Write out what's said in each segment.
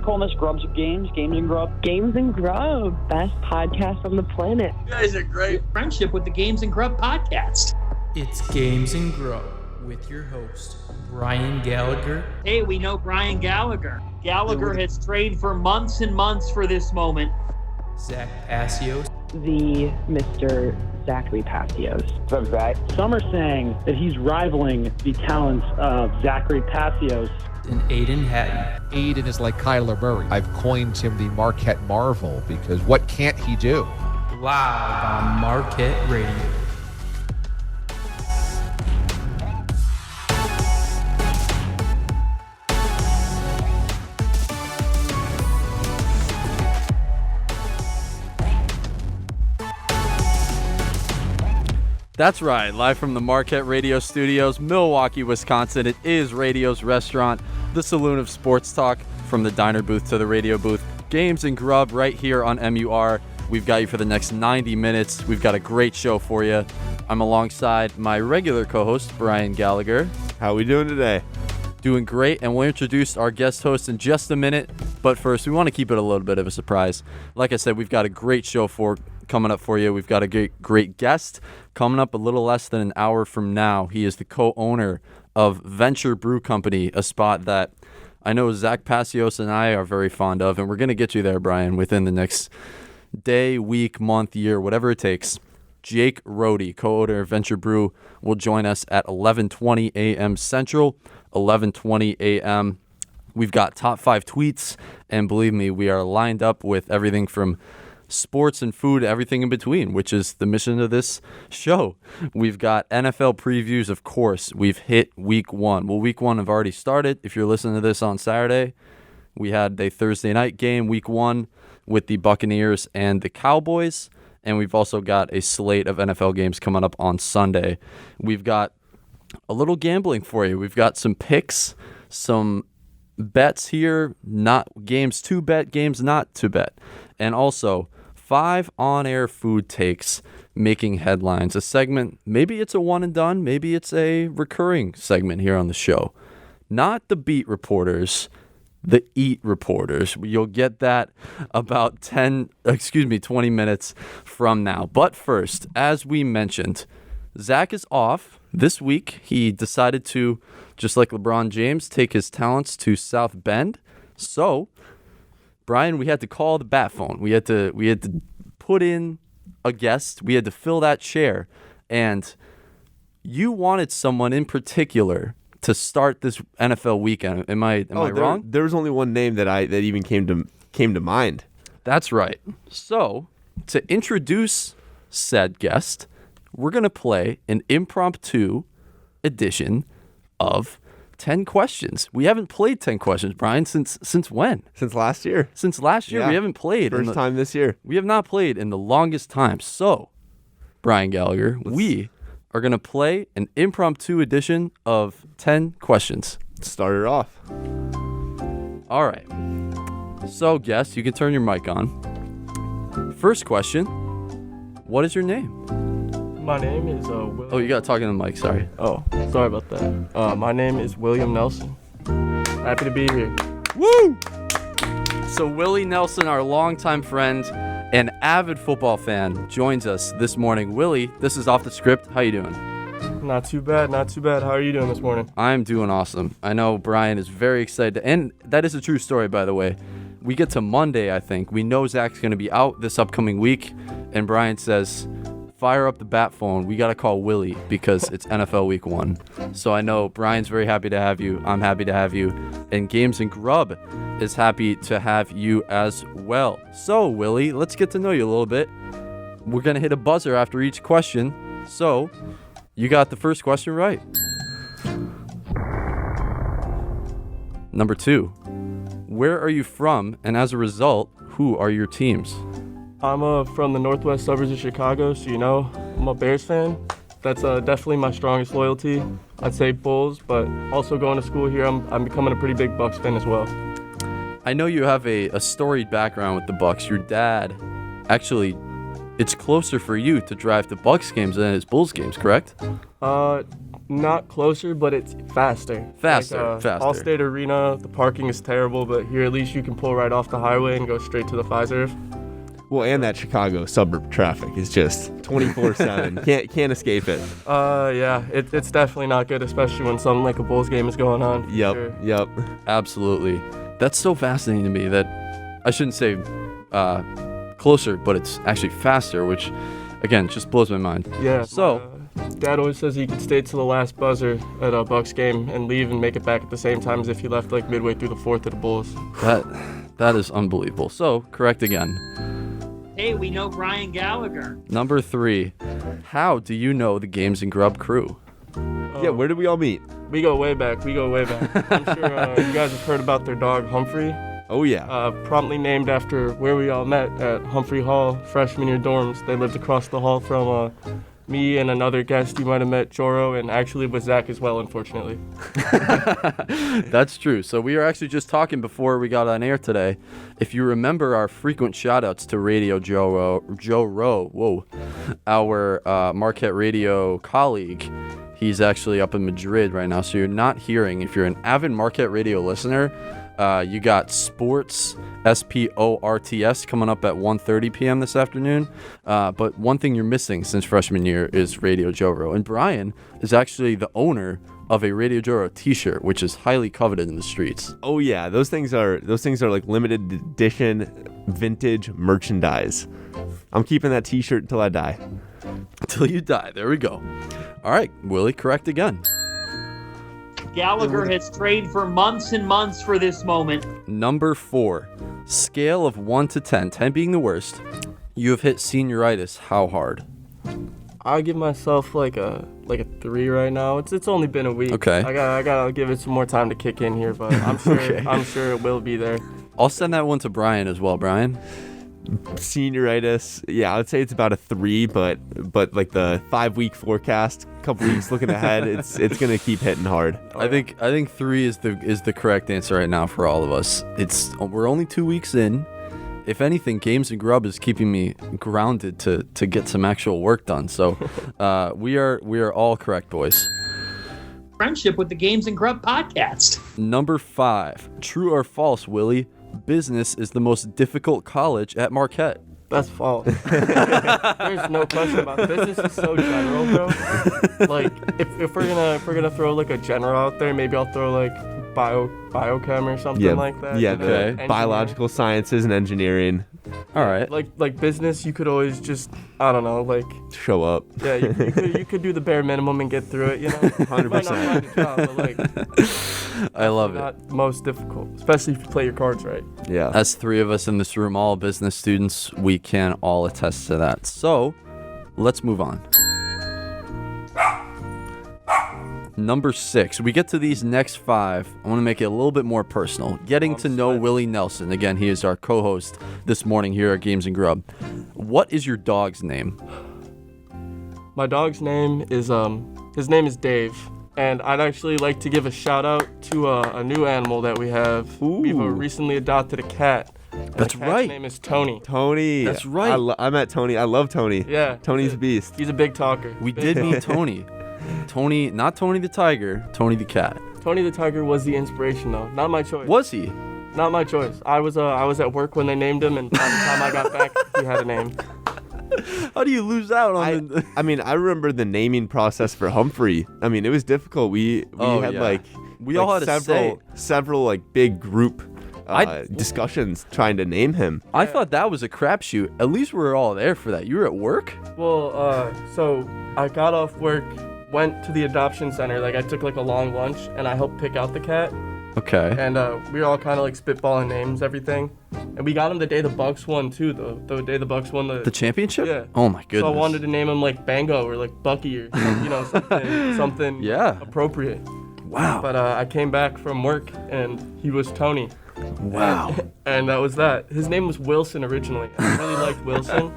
calling this Grubs Games and Grub? Games and Grub, best podcast on the planet. You guys are great. Friendship with the Games and Grub podcast. It's Games and Grub with your host, Brian Gallagher. Hey, we know Brian Gallagher. Gallagher has trained for months and months for this moment. Zach Passios. The Mr. Zachary Passios. What's up, Zach? Some are saying that he's rivaling the talents of Zachary Passios. And Aidan Hatton. Aidan is like Kyler Murray. I've coined him the Marquette Marvel because what can't he do? Live on Marquette Radio. That's right, live from the Marquette Radio Studios, Milwaukee, Wisconsin. It is Radio's Restaurant, the saloon of sports talk, from the diner booth to the radio booth. Games and Grub right here on MUR. We've got you for the next 90 minutes. We've got a great show for you. I'm alongside my regular co-host, Brian Gallagher. How we doing today? Doing great, and we'll introduce our guest host in just a minute. But first, we want to keep it a little bit of a surprise. Like I said, we've got a great show coming up for you. We've got a great guest coming up a little less than an hour from now. He is the co-owner of Vennture Brew Company, a spot that I know Zach Passios and I are very fond of, and we're going to get you there, Brian, within the next day, week, month, year, whatever it takes. Jake Rohde, co-owner of Vennture Brew, will join us at 11:20 a.m. Central, 11:20 a.m. We've got top 5 tweets, and believe me, we are lined up with everything from sports and food, everything in between, which is the mission of this show. We've got NFL previews, of course. We've hit week 1. Well, week 1 have already started. If you're listening to this on Saturday, we had a Thursday night game, week 1, with the Buccaneers and the Cowboys. And we've also got a slate of NFL games coming up on Sunday. We've got a little gambling for you. We've got some picks, some bets here, not games to bet, games not to bet. And also 5 on-air food takes making headlines. A segment, maybe it's a one and done, maybe it's a recurring segment here on the show. Not the beat reporters, the eat reporters. You'll get that about 20 minutes from now. But first, as we mentioned, Zach is off this week. He decided to, just like LeBron James, take his talents to South Bend. So, Brian, we had to call the bat phone. We had to put in a guest. We had to fill that chair. And you wanted someone in particular to start this NFL weekend. Am I wrong? There was only one name that even came to mind. That's right. So, to introduce said guest, we're going to play an impromptu edition of 10 questions. We haven't played 10 questions, Brian, since when? Since last year. Since last year, yeah. We haven't played. First time this year. We have not played in the longest time. So, Brian Gallagher, we are going to play an impromptu edition of 10 questions. Start it off. All right. So, guest, you can turn your mic on. First question, what is your name? My name is William. Oh, you got to talk in the mic, sorry. Oh, sorry about that. My name is William Nelson. Happy to be here. Woo! So Willie Nelson, our longtime friend and avid football fan, joins us this morning. Willie, this is Off the Script. How you doing? Not too bad. How are you doing this morning? I'm doing awesome. I know Brian is very excited. And that is a true story, by the way. We get to Monday, I think. We know Zach's going to be out this upcoming week. And Brian says, fire up the bat phone. We got to call Willie because it's NFL Week 1. So I know Brian's very happy to have you. I'm happy to have you. And Games and Grub is happy to have you as well. So, Willie, let's get to know you a little bit. We're going to hit a buzzer after each question. So, you got the first question right. Number 2. Where are you from? And as a result, who are your teams? I'm from the northwest suburbs of Chicago, so you know, I'm a Bears fan. That's definitely my strongest loyalty. I'd say Bulls, but also going to school here, I'm becoming a pretty big Bucks fan as well. I know you have a storied background with the Bucks. Your dad actually it's closer for you to drive to Bucks games than it is Bulls games, correct? Not closer, but it's faster. Faster. Allstate Arena, the parking is terrible, but here at least you can pull right off the highway and go straight to the Fiserv. Well, and that Chicago suburb traffic is just 24/7. Can't escape it. Yeah, it's definitely not good, especially when something like a Bulls game is going on. Yep. Absolutely. That's so fascinating to me that I shouldn't say closer, but it's actually faster, which, again, just blows my mind. Yeah. So, Dad always says he could stay to the last buzzer at a Bucks game and leave and make it back at the same time as if he left like midway through the fourth at the Bulls. that is unbelievable. So, correct again. Hey, we know Brian Gallagher. Number 3. How do you know the Games and Grub crew? Yeah, where did we all meet? We go way back. I'm sure you guys have heard about their dog, Humphrey. Oh, yeah. Promptly named after where we all met at Humphrey Hall, freshman year dorms. They lived across the hall from me and another guest you might have met, Joro, and actually with Zach as well, unfortunately. That's true. So we were actually just talking before we got on air today. If you remember our frequent shout-outs to Radio Joe Rowe, our Marquette Radio colleague, he's actually up in Madrid right now, so you're not hearing. If you're an avid Marquette Radio listener, you got Sports, SPORTS, coming up at 1:30 p.m. this afternoon. But one thing you're missing since freshman year is Radio Joro. And Brian is actually the owner of a Radio Joro t-shirt, which is highly coveted in the streets. Oh, yeah. Those things are like limited edition vintage merchandise. I'm keeping that t-shirt until I die. Until you die. There we go. All right, Willie, correct again. Gallagher has trained for months and months for this moment. Number 4. Scale of 1 to 10, 10 being the worst. You have hit senioritis how hard? I give myself like a 3 right now. It's only been a week. Okay. I gotta give it some more time to kick in here, but I'm sure Okay. I'm sure it will be there. I'll send that one to Brian as well. Brian? Senioritis, yeah, I would say it's about a 3, but like the 5-week forecast, couple weeks looking ahead, it's gonna keep hitting hard. I think 3 is the correct answer right now for all of us. We're only 2 weeks in. If anything, Games and Grub is keeping me grounded to get some actual work done. So we are all correct, boys. Friendship with the Games and Grub podcast. Number 5. True or false, Willie? Business is the most difficult college at Marquette. That's false. There's no question about it. Business is so general, bro. Like if we're gonna throw like a general out there, maybe I'll throw like biochem or something like that. Yeah, Okay. biological sciences and engineering. All right. Like business, you could always just, I don't know, like Show up. yeah, you could do the bare minimum and get through it, you know. 100%. You might not find a job, but like I love it. not most difficult, especially if you play your cards right. Yeah. As 3 of us in this room, all business students, we can all attest to that. So, let's move on. Number 6. We get to these next 5. I want to make it a little bit more personal. Getting to know Willie Nelson. Again, he is our co-host this morning here at Games and Grub. What is your dog's name? My dog's name is his name is Dave, and I'd actually like to give a shout out to a new animal that we have. We've recently adopted a cat. And That's the cat's right. name is Tony. Tony. That's right. I met Tony. I love Tony. Yeah. Tony's a beast. He's a big talker. We did meet Tony. Tony, not Tony the tiger, Tony the cat. Tony the Tiger was the inspiration, though. Not my choice. Was he? Not my choice. I was at work when they named him, and by the time I got back, he had a name. How do you lose out on the... I mean, I remember the naming process for Humphrey. I mean, it was difficult. We had We all had a say. several like big group discussions trying to name him. I thought that was a crapshoot. At least we were all there for that. You were at work? Well, so I got off work, went to the adoption center. Like I took like a long lunch, and I helped pick out the cat. Okay. And we were all kind of like spitballing names, everything. And we got him the day the Bucks won too. The day the Bucks won The championship? Yeah. Oh my goodness. So I wanted to name him like Bango or like Bucky or something Yeah. appropriate. Wow. But I came back from work and he was Tony. Wow. And that was that. His name was Wilson originally. I really liked Wilson,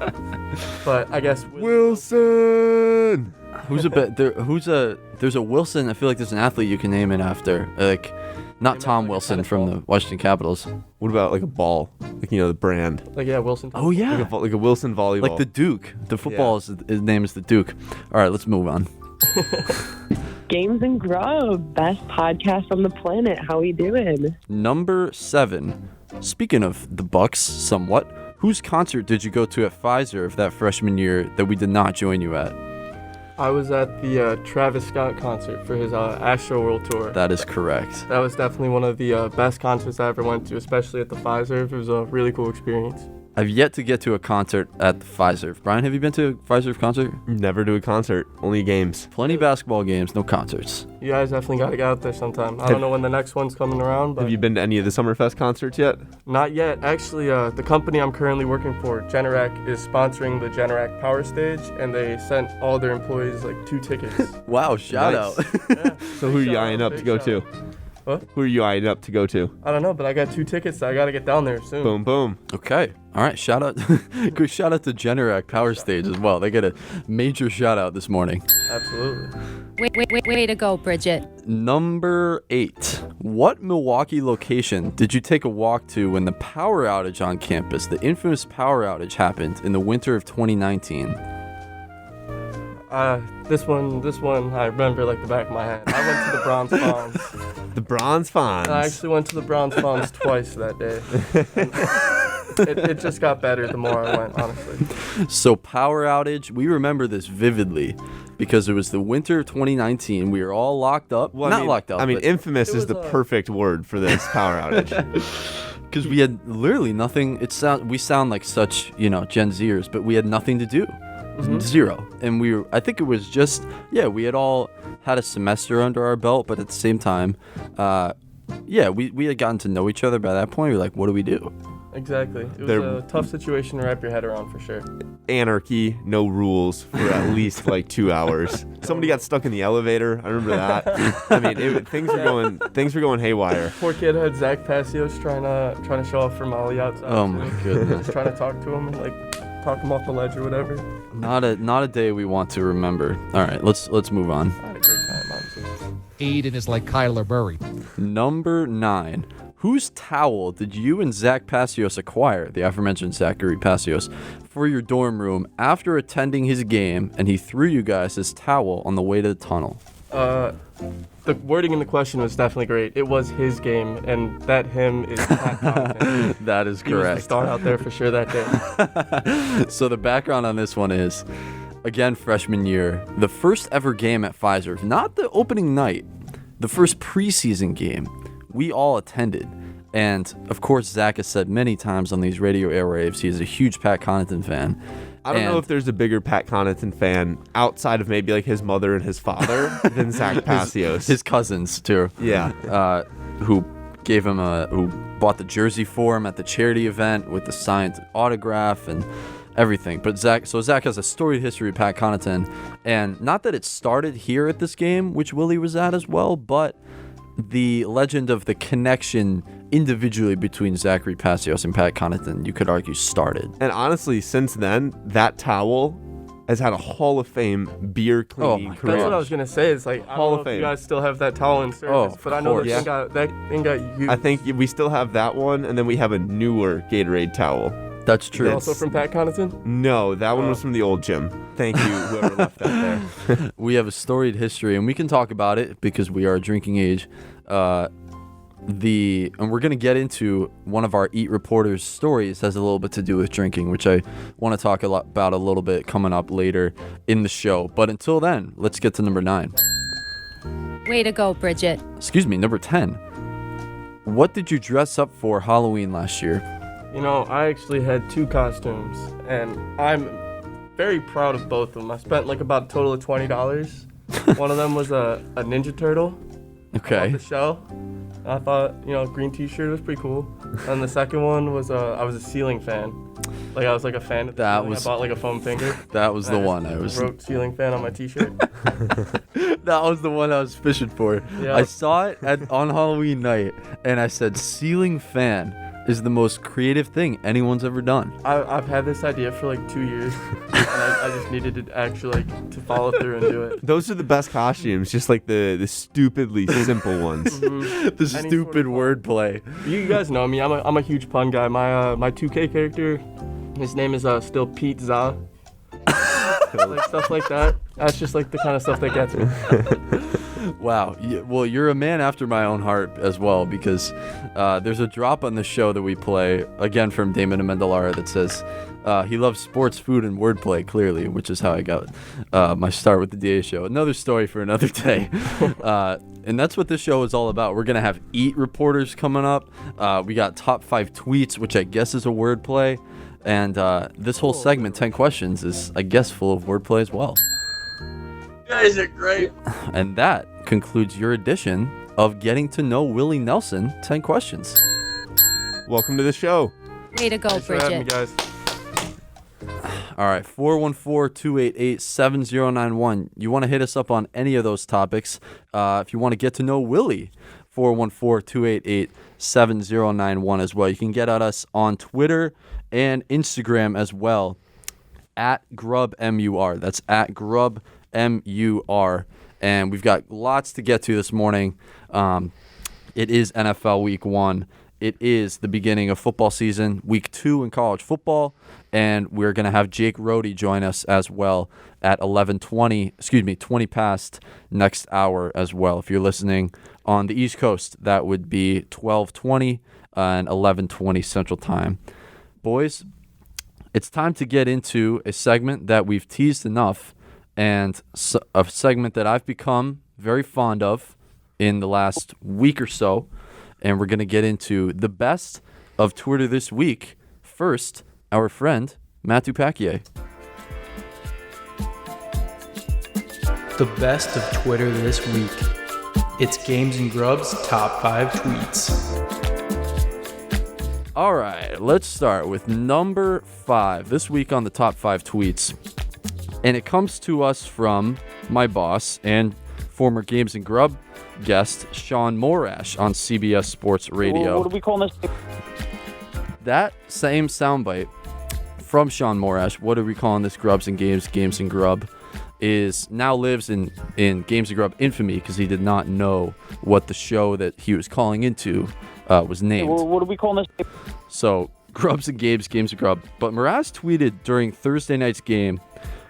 but I guess Wilson. There's a Wilson. I feel like there's an athlete you can name it after. Like Not Maybe Tom like a Wilson tennis from ball. the Washington Capitals. What about like a ball? Like, the brand. Like, yeah, Wilson. Oh, yeah. Like a Wilson volleyball. Like the Duke. The football, his name is the Duke. All right, let's move on. Games and Grub, best podcast on the planet. How we doing? Number 7. Speaking of the Bucks, somewhat, whose concert did you go to at Pfizer that freshman year that we did not join you at? I was at the Travis Scott concert for his Astro World Tour. That is correct. That was definitely one of the best concerts I ever went to, especially at the Pfizer. It was a really cool experience. I've yet to get to a concert at the Pfizer. Brian, have you been to a Pfizer concert? Never do a concert, only games. Plenty basketball games, no concerts. You guys definitely got to get out there sometime. I don't know when the next one's coming around, but Have you been to any of the Summerfest concerts yet? not yet. Actually, the company I'm currently working for, Generac, is sponsoring the Generac Power Stage, and they sent all their employees like 2 tickets. Wow, shout Nice. out. Yeah. So who are Big you shout eyeing out, up to big go shout to? out. What? Who are you eyeing up to go to? I don't know, but I got 2 tickets, so I got to get down there soon. Boom, boom. Okay. All right. Shout out. Quick shout out to Generac Power Stage as well. They get a major shout out this morning. Absolutely. Way to go, Bridget. Number 8. What Milwaukee location did you take a walk to when the power outage on campus, the infamous power outage, happened in the winter of 2019? This one I remember like the back of my hand. I went to the Bronze Fawns. The Bronze Fawns. I actually went to the Bronze Fawns twice that day. It just got better the more I went, honestly. So power outage, we remember this vividly because it was the winter of 2019. We were all locked up. Well, Not locked up. I mean, but infamous It is was the perfect word for this power outage. because we had literally nothing. We sound like such, Gen Zers, but we had nothing to do. Zero. And I think it was just, we had all had a semester under our belt, but at the same time, we had gotten to know each other by that point. We were like, what do we do? Exactly. It was a tough situation to wrap your head around for sure. Anarchy, no rules for at least like 2 hours. Somebody got stuck in the elevator. I remember that. I mean, things were going haywire. Poor kid had Zach Passios trying to show off for Molly outside. Oh my goodness. Just trying to talk to him and like talk him off the ledge or whatever. Not a day we want to remember. All right, let's move on. I had a great time, honestly. Aidan is like Kyler Murray. Number 9. Whose towel did you and Zach Passios acquire, the aforementioned Zachary Passios, for your dorm room after attending his game, and he threw you guys his towel on the way to the tunnel? The wording in the question was definitely great. It was his game, and that him is Pat Connaughton. That is He was correct. the star out there for sure that day. So the background on this one is, again, freshman year, the first ever game at Pfizer, not the opening night, the first preseason game, we all attended. And of course, Zach has said many times on these radio airwaves, he is a huge Pat Connaughton fan. I don't know if there's a bigger Pat Connaughton fan outside of maybe like his mother and his father than Zach Passios. His cousins too. Yeah. Who gave him who bought the jersey for him at the charity event with the signed autograph and everything. But Zach has a storied history with Pat Connaughton, and not that it started here at this game, which Willie was at as well, but the legend of the connection individually between Zachary Passios and Pat Connaughton, you could argue, started. And honestly, since then, that towel has had a Hall of Fame beer cleaning career. That's what I was gonna say. It's like, I Hall don't of know if you Fame. guys still have that towel in service, but I know course. that thing got used. I think we still have that one, and then we have a newer Gatorade towel. That's true. Also from Pat Connaughton? No, that one was from the old gym. Thank you, whoever left that there. We have a storied history, and we can talk about it because we are drinking age. And we're going to get into one of our Eat Reporters stories has a little bit to do with drinking, which I want to talk about a little bit coming up later in the show. But until then, let's get to number 9. Way to go, Bridget. Excuse me, number 10. What did you dress up for Halloween last year? You know, I actually had 2 costumes, and I'm very proud of both of them. I spent like about a total of $20. One of them was a Ninja Turtle. Okay. The shell. I thought, green t-shirt was pretty cool. And the second one was I was a ceiling fan. Like I was like a fan of the ceiling. I bought like a foam finger. That was the one I wrote ceiling fan on my t-shirt. That was the one I was fishing for. Yeah. I saw it on Halloween night, and I said ceiling fan. is the most creative thing anyone's ever done? I've had this idea for like 2 years, and I just needed to actually to follow through and do it. Those are the best costumes, just like the stupidly simple ones. The stupid wordplay. You guys know me. I'm a huge pun guy. My 2K character, his name is still Pete Za. Like stuff like that. That's just like the kind of stuff that gets me. Wow. Well, you're a man after my own heart as well, because there's a drop on the show that we play, again from Damon Amendolara, that says he loves sports, food, and wordplay, clearly, which is how I got my start with the DA show. Another story for another day. And that's what this show is all about. We're going to have Eat reporters coming up. We got top 5 tweets, which I guess is a wordplay. And this whole segment, 10 questions, is, I guess, full of wordplay as well. You guys are great. And that concludes your edition of Getting to Know Willie Nelson, 10 questions. Welcome to the show. Way to go, Thanks for having me, Bridget. guys. All right, 414-288-7091. You want to hit us up on any of those topics. If you want to get to know Willie, 414-288-7091 as well. You can get at us on Twitter and Instagram as well, at GrubMUR. That's at GrubMUR. And we've got lots to get to this morning. It is NFL Week 1. It is the beginning of football season, Week 2 in college football. And we're going to have Jake Rohde join us as well at 20 past next hour as well. If you're listening on the East Coast, that would be 12:20 and 11:20 Central Time. Boys, it's time to get into a segment that we've teased enough, and a segment that I've become very fond of in the last week or so. And we're going to get into the best of Twitter this week. First, our friend, Matthew Paquier. The best of Twitter this week. It's Games and Grub's top 5 tweets. All right, let's start with number 5 this week on the top 5 tweets. And it comes to us from my boss and former Games and Grub guest, Sean Morash, on CBS Sports Radio. What do we call this? That same soundbite from Sean Morash, what are we calling this, Grubs and Games, Games and Grub, is now lives in Games and Grub infamy because he did not know what the show that he was calling into was named. What do we call this? So, Grubs and Games, Games and Grub. But Morash tweeted during Thursday night's game,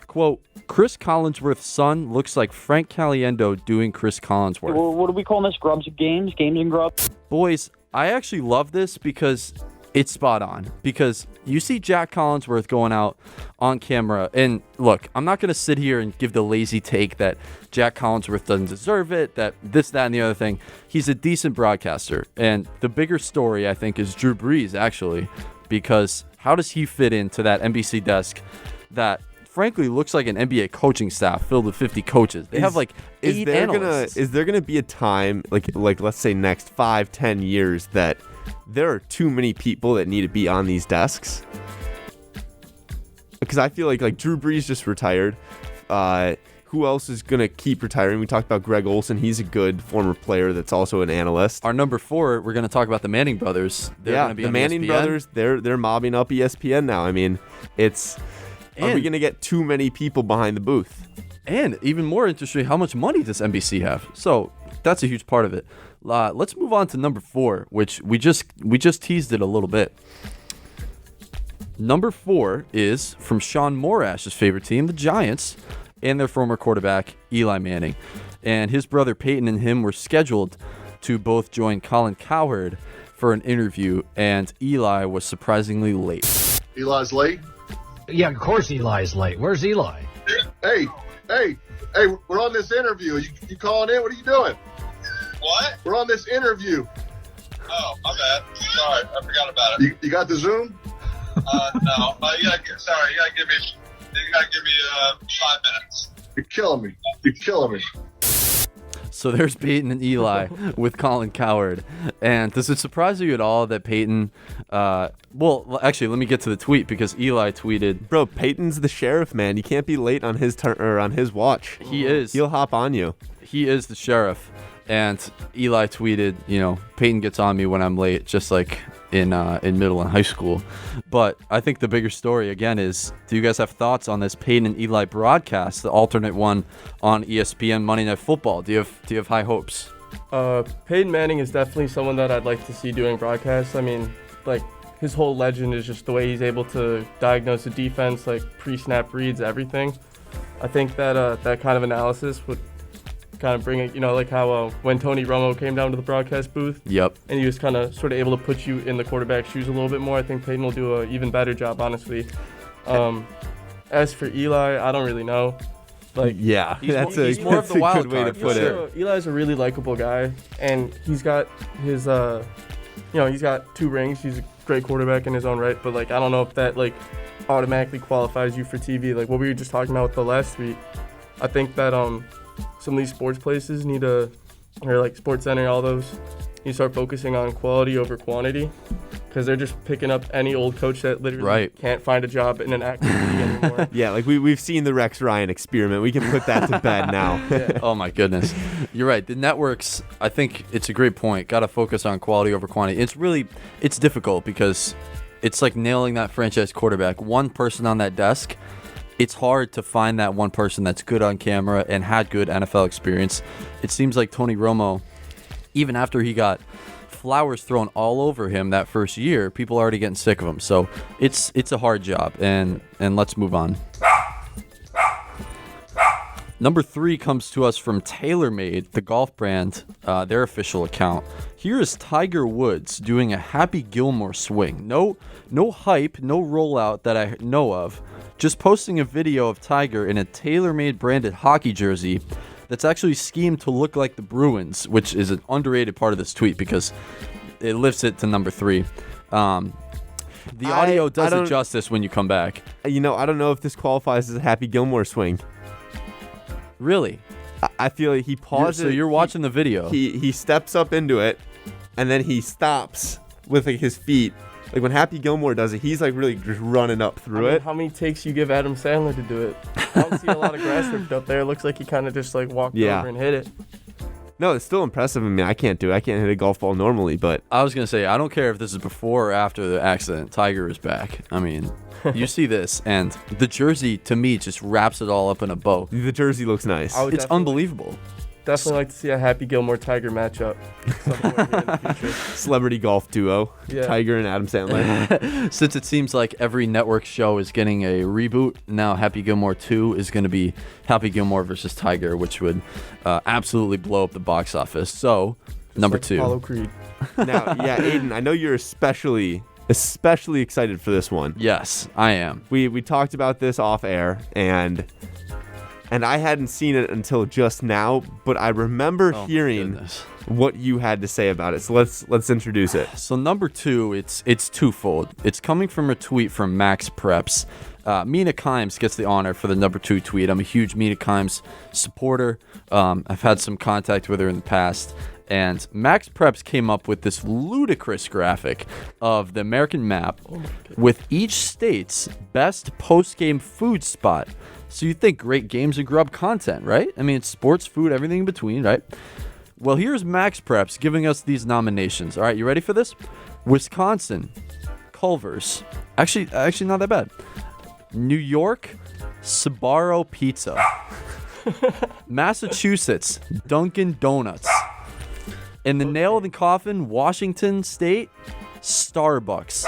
quote, Chris Collinsworth's son looks like Frank Caliendo doing Chris Collinsworth. What do we call this? Grubs and Games, Games and Grub? Boys, I actually love this because it's spot on. Because you see Jack Collinsworth going out on camera, and look, I'm not going to sit here and give the lazy take that Jack Collinsworth doesn't deserve it, that this, that, and the other thing. He's a decent broadcaster. And the bigger story, I think, is Drew Brees, actually. Because how does he fit into that NBC desk that frankly looks like an NBA coaching staff filled with 50 coaches? They have like 8 analysts. Is there gonna be a time, like let's say next 5-10 years, that there are too many people that need to be on these desks? Because I feel like Drew Brees just retired. Who else is gonna keep retiring? We talked about Greg Olson. He's a good former player that's also an analyst. Our number 4, we're gonna talk about the Manning brothers. They're gonna be the on Manning ESPN. brothers. They're mobbing up ESPN now. I mean, are we going to get too many people behind the booth? And even more interesting, how much money does NBC have? So that's a huge part of it. Let's move on to number 4, which we just teased it a little bit. Number 4 is from Sean Morash's favorite team, the Giants, and their former quarterback, Eli Manning. And his brother Peyton and him were scheduled to both join Colin Cowherd for an interview, and Eli was surprisingly late. Eli's late? Yeah, of course Eli's late. Where's Eli? Hey, we're on this interview. You calling in? What are you doing? What? We're on this interview. Oh, my bad. Sorry, I forgot about it. You got the Zoom? No. You gotta give me 5 minutes. You're killing me. So there's Peyton and Eli with Colin Cowherd. And does it surprise you at all that Peyton, well, actually, let me get to the tweet because Eli tweeted. Bro, Peyton's the sheriff, man. You can't be late on his turn or on his watch. He is. He'll hop on you. He is the sheriff. And Eli tweeted, Peyton gets on me when I'm late, just like in middle and high school. But I think the bigger story, again, is do you guys have thoughts on this Peyton and Eli broadcast, the alternate one on ESPN Monday Night Football? Do you have high hopes? Peyton Manning is definitely someone that I'd like to see doing broadcasts. I mean, like, his whole legend is just the way he's able to diagnose the defense, like pre-snap reads, everything. I think that that kind of analysis would kind of bring it, like how when Tony Romo came down to the broadcast booth. Yep. And he was kind of sort of able to put you in the quarterback's shoes a little bit more. I think Peyton will do an even better job, honestly. As for Eli, I don't really know. Like, yeah, he's more of the wild good way to put it. Eli's a really likable guy, and he's got his, he's got 2 rings. He's a great quarterback in his own right, but like I don't know if that like automatically qualifies you for TV. Like what we were just talking about with the last tweet. I think that some of these sports places need to, or like Sports Center, all those, you start focusing on quality over quantity, because they're just picking up any old coach that literally can't find a job in an active league anymore. Yeah, like we've seen the Rex Ryan experiment. We can put that to bed now. Yeah. Oh my goodness, you're right. The networks, I think it's a great point. Got to focus on quality over quantity. It's difficult because it's like nailing that franchise quarterback. One person on that desk. It's hard to find that one person that's good on camera and had good NFL experience. It seems like Tony Romo, even after he got flowers thrown all over him that first year, people are already getting sick of him. So it's a hard job, and let's move on. Number 3 comes to us from TaylorMade, the golf brand, their official account. Here is Tiger Woods doing a Happy Gilmore swing. No hype, no rollout that I know of. Just posting a video of Tiger in a TaylorMade branded hockey jersey that's actually schemed to look like the Bruins, which is an underrated part of this tweet because it lifts it to number 3. The audio does it justice when you come back. I don't know if this qualifies as a Happy Gilmore swing. Really? I feel like he pauses. So you're watching the video. He steps up into it, and then he stops with like his feet. Like when Happy Gilmore does it, he's like really just running up through it. How many takes you give Adam Sandler to do it? I don't see a lot of grass ripped up there. It looks like he kind of just like walked over and hit it. No, it's still impressive. I mean, I can't do it. I can't hit a golf ball normally, but I was going to say, I don't care if this is before or after the accident. Tiger is back. I mean, you see this, and the jersey, to me, just wraps it all up in a bow. The jersey looks nice. It's unbelievable. Definitely like to see a Happy Gilmore Tiger matchup. In the future. Celebrity golf duo, Tiger and Adam Sandler. Since it seems like every network show is getting a reboot, now Happy Gilmore 2 is going to be Happy Gilmore versus Tiger, which would absolutely blow up the box office. So, number 2. Apollo Creed. Now, Aidan, I know you're especially excited for this one. Yes, I am. We talked about this off air, and I hadn't seen it until just now, but I remember hearing what you had to say about it. So let's introduce it. So number 2, it's twofold. It's coming from a tweet from Max Preps. Mina Kimes gets the honor for the number 2 tweet. I'm a huge Mina Kimes supporter. I've had some contact with her in the past. And Max Preps came up with this ludicrous graphic of the American map with each state's best post-game food spot. So you think great Games and Grub content, right? I mean, it's sports, food, everything in between, right? Well, here's Max Preps giving us these nominations. All right, you ready for this? Wisconsin, Culver's. Actually not that bad. New York, Sbarro Pizza. Massachusetts, Dunkin' Donuts. And the nail in the coffin, Washington State, Starbucks.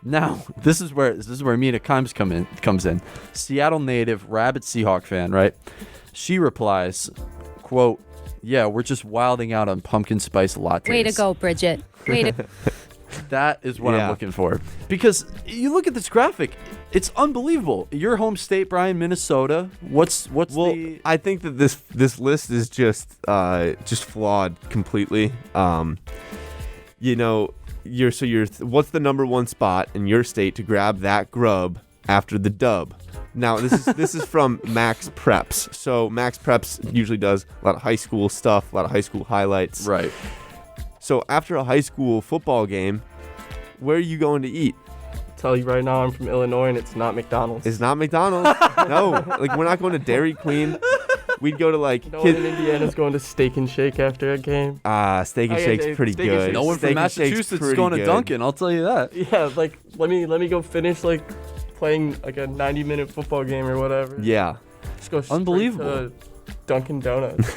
Now, this is where Mina Kimes comes in. Seattle native, rabid Seahawk fan, right? She replies, quote, "Yeah, we're just wilding out on pumpkin spice lattes." Way to go, Bridget. That is what I'm looking for. Because you look at this graphic, it's unbelievable. Your home state, Brian, Minnesota. What's I think that this list is just flawed completely. What's the number 1 spot in your state to grab that grub after the dub? Now this is from Max Preps. So Max Preps usually does a lot of high school stuff, a lot of high school highlights. Right. So after a high school football game, where are you going to eat? Tell you right now, I'm from Illinois, and it's not McDonald's. It's not McDonald's. No, like we're not going to Dairy Queen. We'd go to like No one in Indiana's going to Steak and Shake after a game. Steak and Shake's pretty Steak and good. Shake. No one Steak from and Shake's Massachusetts is pretty going to good. Dunkin', I'll tell you that. Yeah, like let me go finish like playing like a 90-minute football game or whatever. Yeah. Just go straight Unbelievable. to Dunkin' Donuts.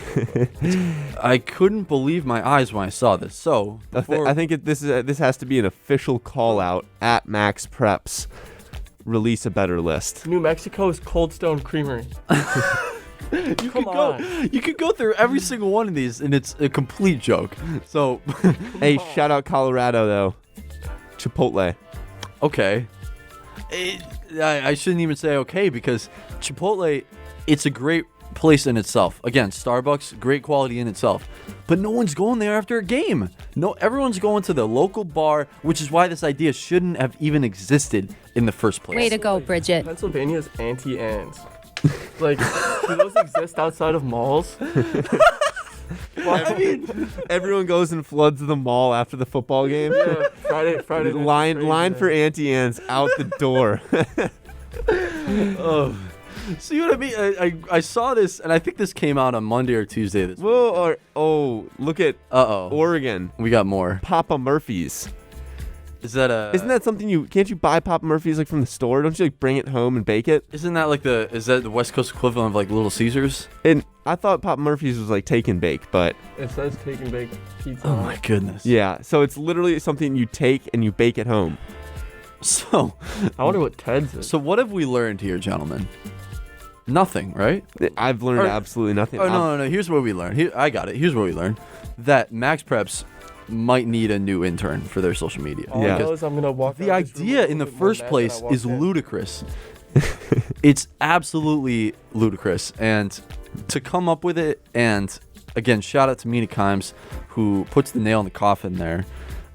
I couldn't believe my eyes when I saw this. So, I think this has to be an official call out at Max Preps. Release a better list. New Mexico's Cold Stone Creamery. You could go through every single one of these, and it's a complete joke. So, hey, shout out Colorado though. Chipotle. Okay. I shouldn't even say okay because Chipotle, it's a great place in itself. Again, Starbucks, great quality in itself. But no one's going there after a game. No, everyone's going to the local bar, which is why this idea shouldn't have even existed in the first place. Way to go, Bridget. Pennsylvania's Auntie Anne's. Like, do those exist outside of malls? I mean, everyone goes and floods the mall after the football game. Yeah, Friday. Line for Auntie Anne's out the door. Oh. See what I mean? I saw this, and I think this came out on Monday or Tuesday this week. Look at Oregon. We got more. Papa Murphy's. Is that Isn't that something can't you buy Papa Murphy's like from the store? Don't you like bring it home and bake it? Isn't that like is that the West Coast equivalent of like Little Caesars? And I thought Papa Murphy's was like take and bake, but it says take and bake pizza. Oh my goodness. Yeah, so it's literally something you take and you bake at home. So I wonder what Ted's is. So what have we learned here, gentlemen? Nothing, right? I've learned absolutely nothing. Oh no. Here's what we learned. I got it. Here's what we learned: that Max Preps might need a new intern for their social media. Yeah. I'm gonna walk the idea in the first place is ludicrous. It's absolutely ludicrous, and to come up with it, and again, shout out to Mina Kimes who puts the nail in the coffin there.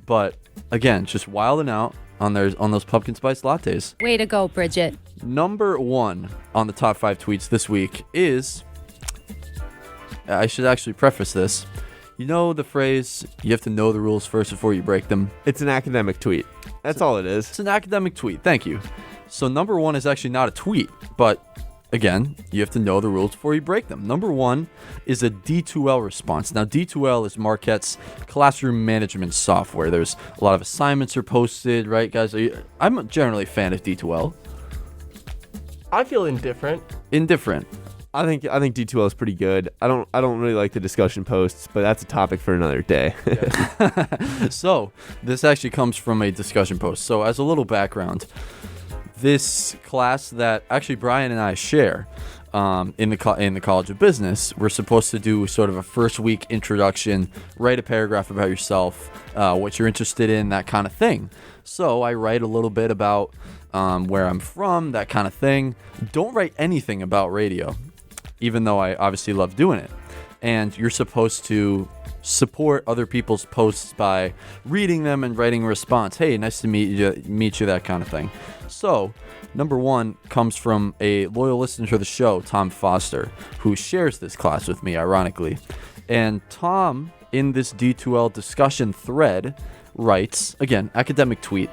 But again, just wilding out on those pumpkin spice lattes. Way to go, Bridget. Number 1 on the top 5 tweets this week is, I should actually preface this. You know the phrase, you have to know the rules first before you break them? It's an academic tweet. That's all it is. It's an academic tweet. Thank you. So number 1 is actually not a tweet, but again, you have to know the rules before you break them. Number 1 is a D2L response. Now, D2L is Marquette's classroom management software. There's a lot of assignments are posted, right, guys? I'm generally a fan of D2L. I feel indifferent. Indifferent. I think D2L is pretty good. I don't really like the discussion posts, but that's a topic for another day. So this actually comes from a discussion post. So as a little background, this class that actually Brian and I share in the College of Business, we're supposed to do sort of a first week introduction, write a paragraph about yourself, what you're interested in, that kind of thing. So I write a little bit about where I'm from, that kind of thing. Don't write anything about radio, even though I obviously love doing it. And you're supposed to support other people's posts by reading them and writing a response. Hey, nice to meet you, that kind of thing. So, number 1 comes from a loyal listener to the show, Tom Foster, who shares this class with me, ironically. And Tom, in this D2L discussion thread, writes, again, academic tweet,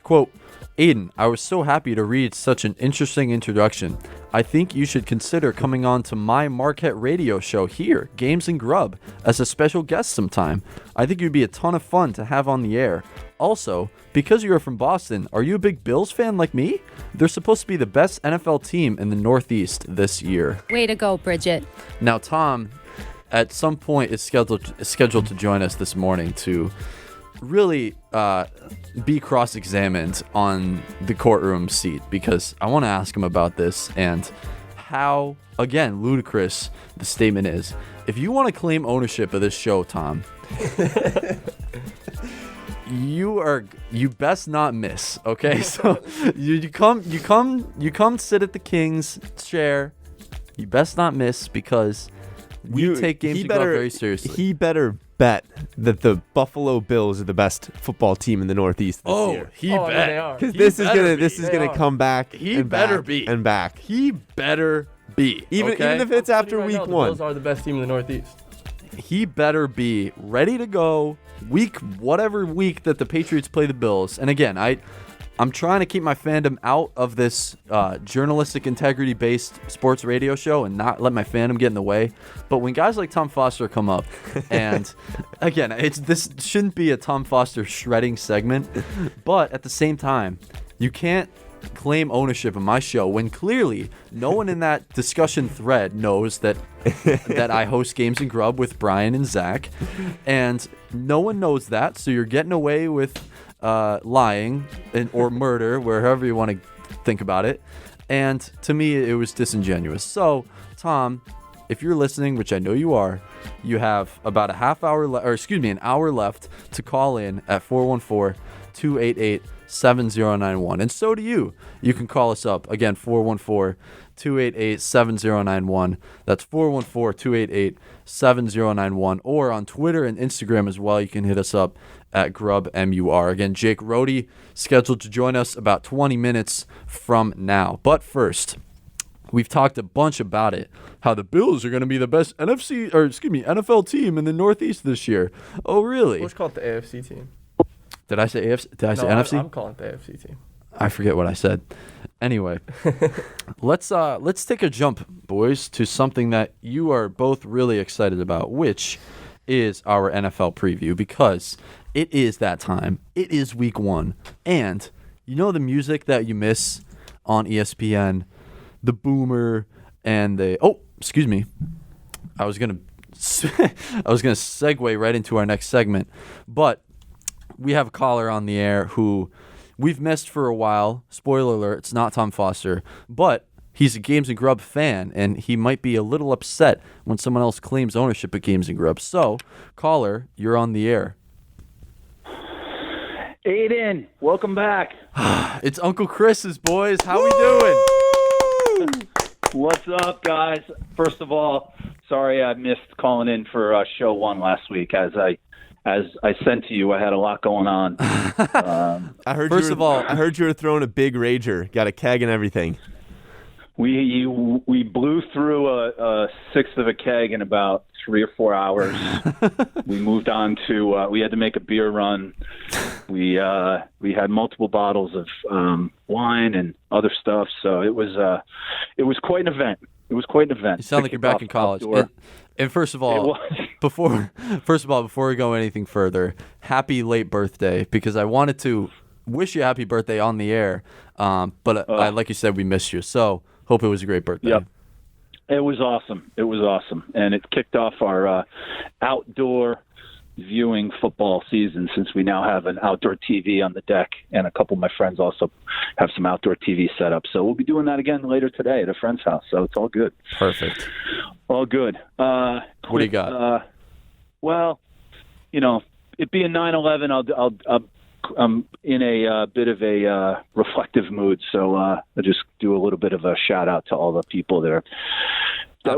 quote, Aidan, I was so happy to read such an interesting introduction. I think you should consider coming on to my Marquette radio show here, Games and Grub, as a special guest sometime. I think you'd be a ton of fun to have on the air. Also, because you are from Boston, are you a big Bills fan like me? They're supposed to be the best NFL team in the Northeast this year. Way to go, Bridget. Now, Tom, at some point, is scheduled to join us this morning to really be cross-examined on the courtroom seat, because I want to ask him about this and how, again, ludicrous the statement is. If you want to claim ownership of this show, Tom, you best not miss, okay? So you come sit at the King's chair. You best not miss, because we take Games and Grub very seriously. He better bet that the Buffalo Bills are the best football team in the Northeast this year. He bet. Because this is gonna come back. He better be. And back. He better be. Even if it's after week 1. The Bills are the best team in the Northeast. He better be ready to go whatever week that the Patriots play the Bills. And again, I'm trying to keep my fandom out of this journalistic integrity-based sports radio show and not let my fandom get in the way. But when guys like Tom Foster come up, and again, this shouldn't be a Tom Foster shredding segment, but at the same time, you can't claim ownership of my show when clearly no one in that discussion thread knows that I host Games and Grub with Brian and Zach, and no one knows that, so you're getting away with lying or murder, wherever you want to think about it. And to me, it was disingenuous. So, Tom, if you're listening, which I know you are, you have about an hour left to call in at 414-288-7091. And so do you. You can call us up. Again, 414-288-7091. That's 414-288-7091. Or on Twitter and Instagram as well, you can hit us up at GrubMUR. Again, Jake Rohde scheduled to join us about 20 minutes from now. But first, we've talked a bunch about it, how the Bills are going to be the best NFL team in the Northeast this year. Oh, really? Let's call it the AFC team. Did I say AFC? Did I say NFC? I'm calling it the AFC team. I forget what I said. Anyway, let's take a jump, boys, to something that you are both really excited about, which is our NFL preview, because it is that time. It is week 1. And you know the music that you miss on ESPN, the boomer and the excuse me. I was going to segue right into our next segment, but we have a caller on the air who we've missed for a while. Spoiler alert, it's not Tom Foster, but he's a Games and Grub fan, and he might be a little upset when someone else claims ownership of Games and Grub. So, caller, you're on the air. Aidan, welcome back. It's Uncle Chris's, boys. How we doing? What's up, guys? First of all, sorry I missed calling in for show 1 last week. As I sent to you, I had a lot going on. I heard you were throwing a big rager, got a keg and everything. We blew through a sixth of a keg in about 3 or 4 hours. We moved on to we had to make a beer run. We had multiple bottles of wine and other stuff, so it was quite an event. It was quite an event. You sound like you're back in college. And first of all, before we go anything further, happy late birthday, because I wanted to wish you a happy birthday on the air, but like you said, we missed you. So hope it was a great birthday. Yep. It was awesome. And it kicked off our outdoor viewing football season, since we now have an outdoor TV on the deck, and a couple of my friends also have some outdoor TV set up. So we'll be doing that again later today at a friend's house. So it's all good. Perfect. All good. What do you got? Well, it being 9/11, I'm in a bit of a reflective mood. So I'll just do a little bit of a shout out to all the people that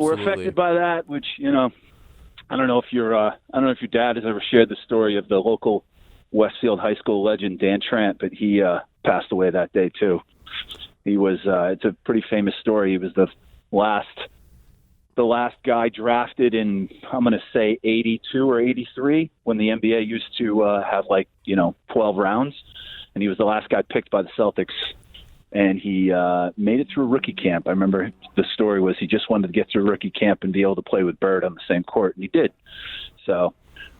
were affected by that, which, I don't know if your dad has ever shared the story of the local Westfield High School legend Dan Trant, but he passed away that day too. He was it's a pretty famous story. He was the last guy drafted in, I'm going to say 82 or 83, when the NBA used to have 12 rounds, and he was the last guy picked by the Celtics. And he made it through rookie camp. I remember the story was he just wanted to get through rookie camp and be able to play with Bird on the same court, and he did. So,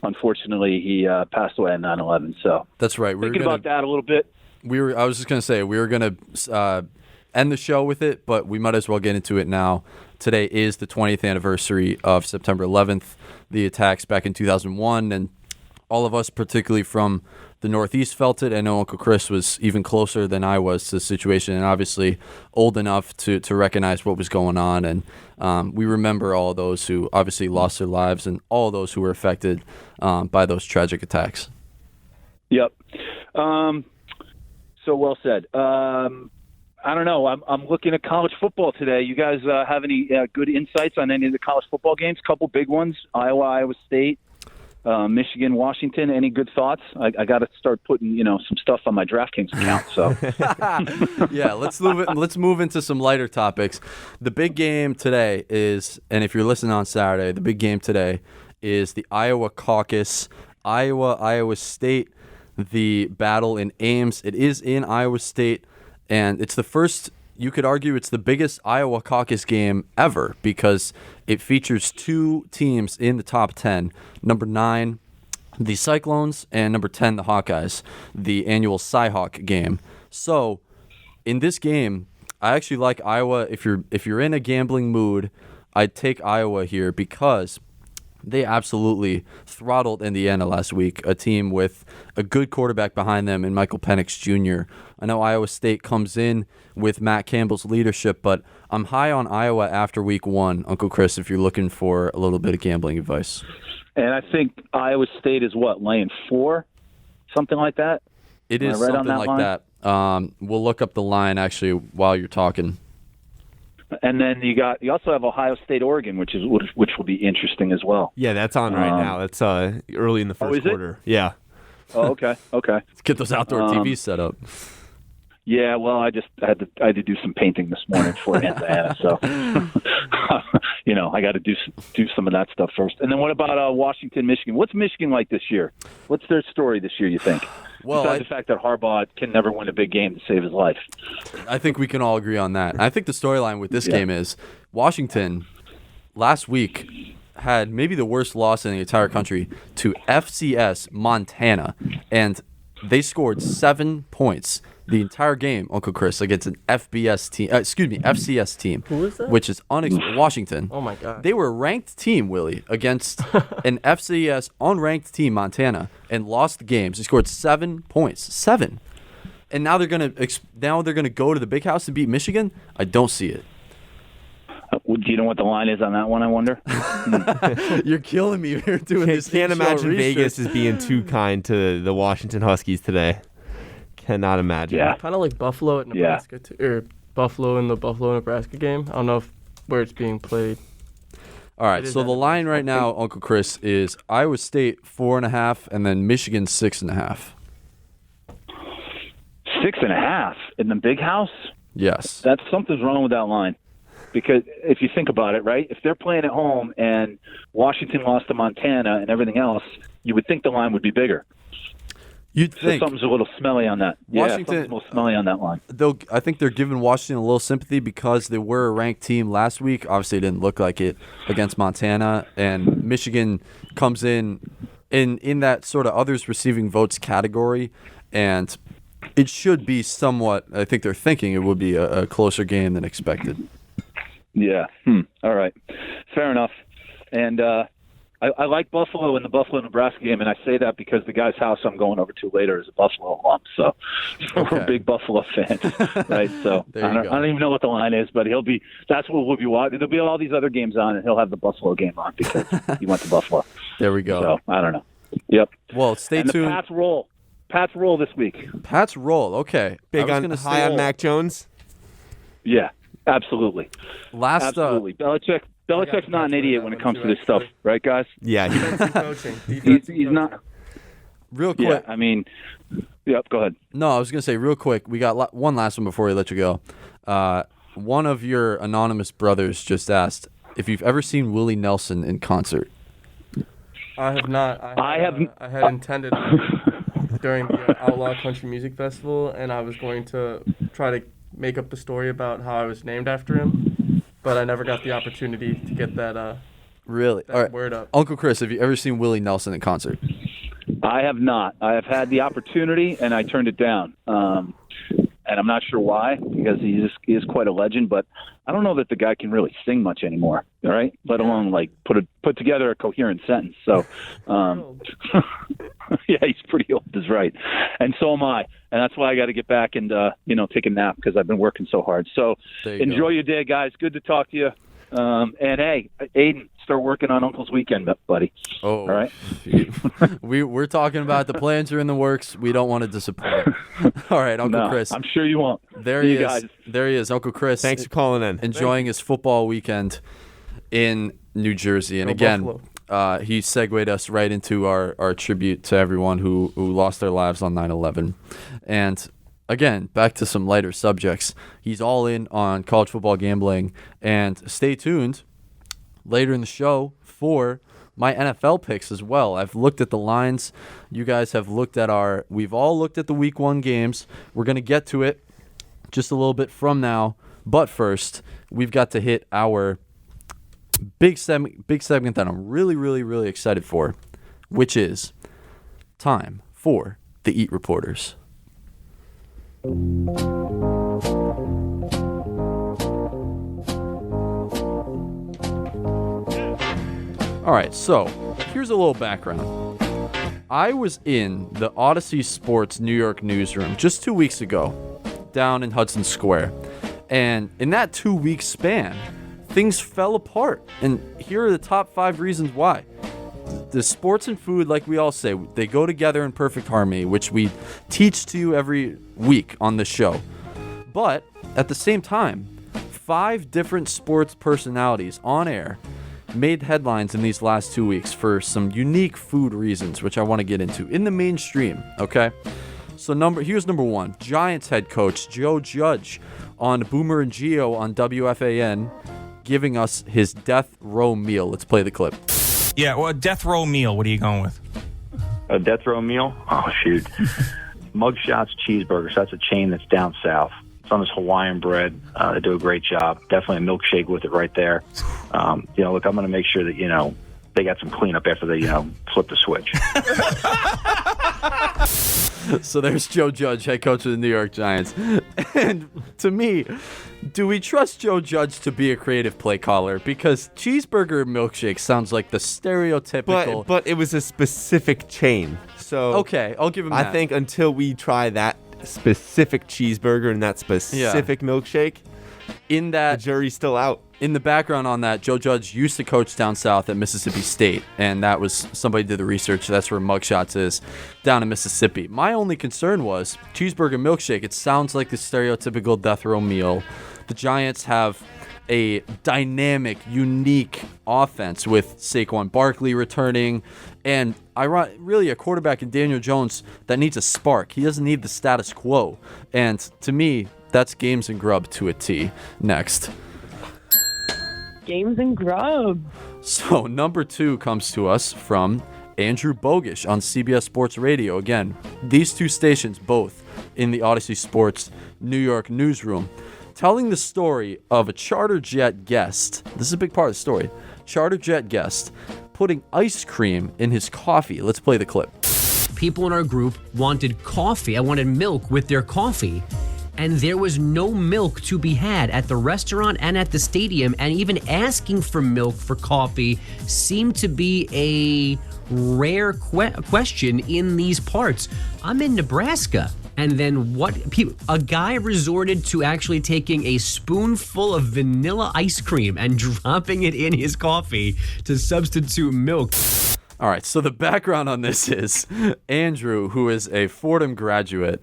unfortunately, he passed away on 9/11. So that's right. Thinking about that a little bit. I was just going to say, we were going to end the show with it, but we might as well get into it now. Today is the 20th anniversary of September 11th, the attacks back in 2001, and all of us, particularly from the Northeast, felt it. I know Uncle Chris was even closer than I was to the situation, and obviously old enough to recognize what was going on. And we remember all those who obviously lost their lives and all those who were affected by those tragic attacks. Yep. So well said. I don't know. I'm looking at college football today. You guys have any good insights on any of the college football games? Couple big ones: Iowa, Iowa State. Michigan, Washington. Any good thoughts? I got to start putting, some stuff on my DraftKings account. So yeah, let's move into some lighter topics. The big game today is, and if you're listening on Saturday, the big game today is the Iowa caucus. Iowa State. the battle in Ames. It is in Iowa State, and it's the first, you could argue it's the biggest Iowa caucus game ever because it features two teams in the top 10. Number 9, the Cyclones, and number 10, the Hawkeyes, the annual Cy-Hawk game. So in this game, I actually like Iowa. If you're in a gambling mood, I'd take Iowa here because they absolutely throttled Indiana last week, a team with a good quarterback behind them in Michael Penix Jr. I know Iowa State comes in with Matt Campbell's leadership, but I'm high on Iowa after week 1, Uncle Chris, if you're looking for a little bit of gambling advice. And I think Iowa State is what, laying 4? Something like that? It is something like that. We'll look up the line actually while you're talking. And then you also have Ohio State, Oregon, which will be interesting as well. Yeah, that's on right now. That's early in the first quarter. Yeah. Oh, okay. Let's get those outdoor TVs set up. Yeah, well, I had to do some painting this morning for Indiana, so I got to do some of that stuff first. And then what about Washington, Michigan? What's Michigan like this year? What's their story this year, you think? Well, besides the fact that Harbaugh can never win a big game to save his life. I think we can all agree on that. I think the storyline with this game is Washington last week had maybe the worst loss in the entire country to FCS Montana, and they scored 7 points the entire game, Uncle Chris, against an FCS team. Who is that? Which is Washington. Oh my God. They were a ranked team, Willie, against an FCS unranked team, Montana, and lost the games. They scored 7 points. 7. And now they're gonna go to the big house and beat Michigan? I don't see it. Do you know what the line is on that one, I wonder? You're killing me. We're doing this. Can't imagine research. Vegas is being too kind to the Washington Huskies today. Cannot imagine. Yeah. Kind of like Buffalo at Nebraska, or Buffalo in the Buffalo-Nebraska game. I don't know where it's being played. All right, so the line right now, Uncle Chris, is Iowa State 4.5, and then Michigan 6.5. 6.5 in the big house? Yes. Something's wrong with that line. Because if you think about it, right, if they're playing at home and Washington lost to Montana and everything else, you would think the line would be bigger. You'd think. So something's a little smelly on that. Washington, something's a little smelly on that line. I think they're giving Washington a little sympathy because they were a ranked team last week. Obviously, it didn't look like it against Montana. And Michigan comes in that sort of others receiving votes category. And it should be somewhat, I think they're thinking it would be a closer game than expected. Yeah. All right. Fair enough. And I like Buffalo in the Buffalo-Nebraska game, and I say that because the guy's house I'm going over to later is a Buffalo alum, so we're big Buffalo fans, right? So I don't even know what the line is, but that's what we'll be watching. There'll be all these other games on, and he'll have the Buffalo game on because he went to Buffalo. There we go. So I don't know. Yep. Well, stay tuned. Pats roll this week. Pats roll. Okay. High on Mac Jones? Yeah, absolutely. Absolutely. Belichick's not an idiot when it comes to this stuff, right, guys? Yeah. He's not. Real quick. Yeah, I mean, yep, go ahead. No, I was going to say real quick, we got one last one before we let you go. One of your anonymous brothers just asked if you've ever seen Willie Nelson in concert. I have not. I had intended during the Outlaw Country Music Festival, and I was going to try to make up the story about how I was named after him, but I never got the opportunity to get that really that word up. Uncle Chris, have you ever seen Willie Nelson in concert? I have not. I have had the opportunity, and I turned it down. And I'm not sure why, because he is quite a legend, but I don't know that the guy can really sing much anymore, all right? Let alone, like, put together a coherent sentence. So, yeah, he's pretty old, is right. And so am I. And that's why I got to get back and, take a nap because I've been working so hard. So enjoy your day, guys. Good to talk to you. And, hey, Aidan, start working on Uncle's weekend, buddy. Oh, all right. We're talking about the plans are in the works. We don't want to disappoint. All right, Uncle Chris. I'm sure you won't. There he is. Guys. There he is, Uncle Chris. Thanks for calling in. Enjoying his football weekend in New Jersey. And again, he segued us right into our tribute to everyone who lost their lives on 9/11. And again, back to some lighter subjects. He's all in on college football gambling. And stay tuned later in the show for my NFL picks as well. I've looked at the lines. You guys have looked at we've all looked at the week 1 games. We're going to get to it just a little bit from now. But first, we've got to hit our big segment that I'm really, really, really excited for, which is time for the Eat Reporters. All right, so here's a little background. I was in the Odyssey Sports New York newsroom just 2 weeks ago down in Hudson Square. And in that 2-week span, things fell apart. And here are the top 5 reasons why. The sports and food, like we all say, they go together in perfect harmony, which we teach to you every week on the show. But at the same time, 5 different sports personalities on air made headlines in these last 2 weeks for some unique food reasons, which I want to get into in the mainstream, okay? So here's number 1. Giants head coach Joe Judge on Boomer and Geo on WFAN giving us his death row meal. Let's play the clip. Yeah, well, death row meal. What are you going with? A death row meal? Oh, shoot. Mugshots Cheeseburgers. That's a chain that's down south. It's on this Hawaiian bread. They do a great job. Definitely a milkshake with it right there. Look, I'm going to make sure that, they got some cleanup after they, flip the switch. So there's Joe Judge, head coach of the New York Giants. And to me, do we trust Joe Judge to be a creative play caller? Because cheeseburger milkshake sounds like the stereotypical. But it was a specific chain. So okay, I'll give him that. I think until we try that specific cheeseburger and that specific milkshake, the jury's still out. In the background on that, Joe Judge used to coach down south at Mississippi State, and that was somebody did the research. That's where Mugshots is, down in Mississippi. My only concern was cheeseburger milkshake. It sounds like the stereotypical death row meal. The Giants have a dynamic, unique offense with Saquon Barkley returning, and really a quarterback in Daniel Jones that needs a spark. He doesn't need the status quo. And to me, that's Games and Grub to a T. Next. Games and Grub. So number 2 comes to us from Andrew Bogish on CBS Sports Radio. Again, these 2 stations both in the Odyssey Sports New York newsroom, telling the story of a charter jet guest. This is a big part of the story. Charter jet guest putting ice cream in his coffee. Let's play the clip. People in our group wanted coffee. I wanted milk with their coffee. And there was no milk to be had at the restaurant and at the stadium, and even asking for milk for coffee seemed to be a rare question in these parts. I'm in Nebraska, and then a guy resorted to actually taking a spoonful of vanilla ice cream and dropping it in his coffee to substitute milk. All right, so the background on this is Andrew, who is a Fordham graduate,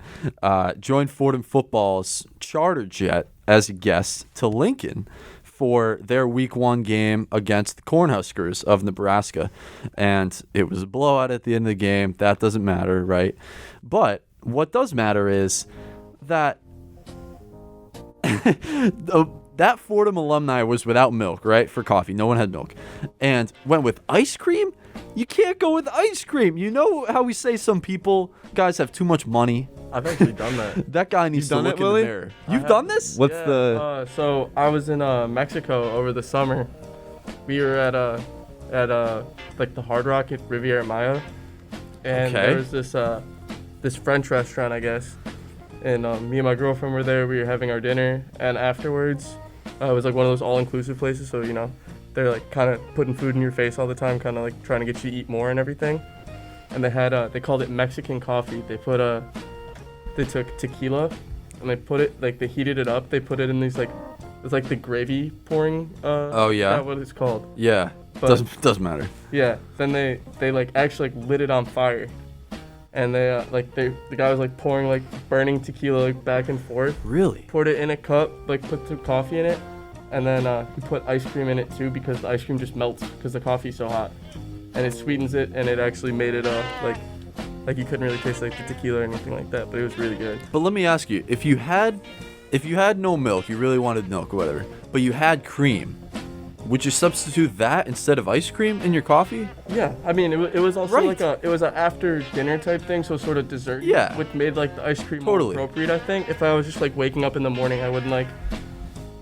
joined Fordham football's charter jet as a guest to Lincoln for their Week 1 game against the Cornhuskers of Nebraska. And it was a blowout at the end of the game. That doesn't matter, right? But what does matter is that that Fordham alumni was without milk, right, for coffee. No one had milk. And went with ice cream? You can't go with ice cream. You know how we say some guys have too much money? I've actually done that. That guy needs to look in the mirror. You've done this? So I was in Mexico over the summer. We were at like the Hard Rock at Riviera Maya, and there was this French restaurant, I guess. And me and my girlfriend were there. We were having our dinner, and afterwards, it was like one of those all-inclusive places. So they're like kind of putting food in your face all the time, kind of like trying to get you to eat more and everything. And they had they called it Mexican coffee. They took tequila and they heated it up. They put it in these it's like the gravy pouring. Oh yeah. Is that what it's called? Yeah. Doesn't matter. Yeah. Then they actually lit it on fire, and the guy was pouring burning tequila back and forth. Really? Poured it in a cup, put some coffee in it. And then he put ice cream in it too, because the ice cream just melts because the coffee's so hot, and it sweetens it, and it actually made it like you couldn't really taste the tequila or anything like that, but it was really good. But let me ask you, if you had no milk, you really wanted milk or whatever, but you had cream, would you substitute that instead of ice cream in your coffee? Yeah, I mean, it was also Right. it was an after dinner type thing, so sort of dessert. Yeah. Which made like the ice cream Totally. more appropriate, I think. If I was just like waking up in the morning, I wouldn't like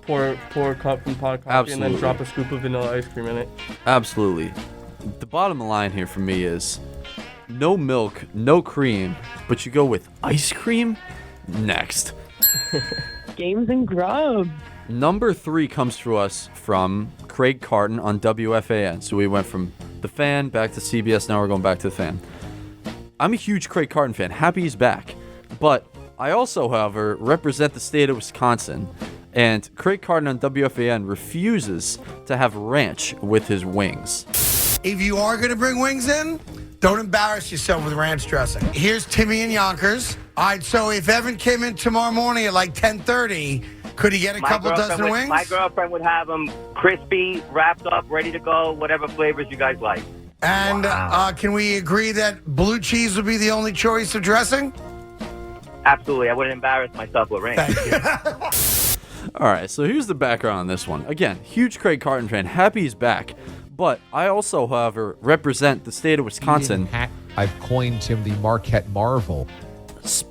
pour a cup from pot coffee and then Absolutely. drop a scoop of vanilla ice cream in it. Absolutely. The bottom line here for me is no milk, no cream, but you go with ice cream? Next. Games and Grub. Number 3 comes to us from Craig Carton on WFAN. So we went from The Fan back to CBS, now we're going back to The Fan. I'm a huge Craig Carton fan. Happy he's back. But I also, however, represent the state of Wisconsin. And Craig Carton on WFAN refuses to have ranch with his wings. If you are going to bring wings in, don't embarrass yourself with ranch dressing. Here's Timmy in Yonkers. All right, so if Evan came in tomorrow morning at like 10:30, could he get a couple dozen wings? My girlfriend would have them crispy, wrapped up, ready to go, whatever flavors you guys like. And can we agree that blue cheese would be the only choice of dressing? Absolutely. I wouldn't embarrass myself with ranch. Thank you. All right, so here's the background on this one. Again, huge Craig Carton fan. Happy he's back. But I also, however, represent the state of Wisconsin. I've coined him the Marquette Marvel.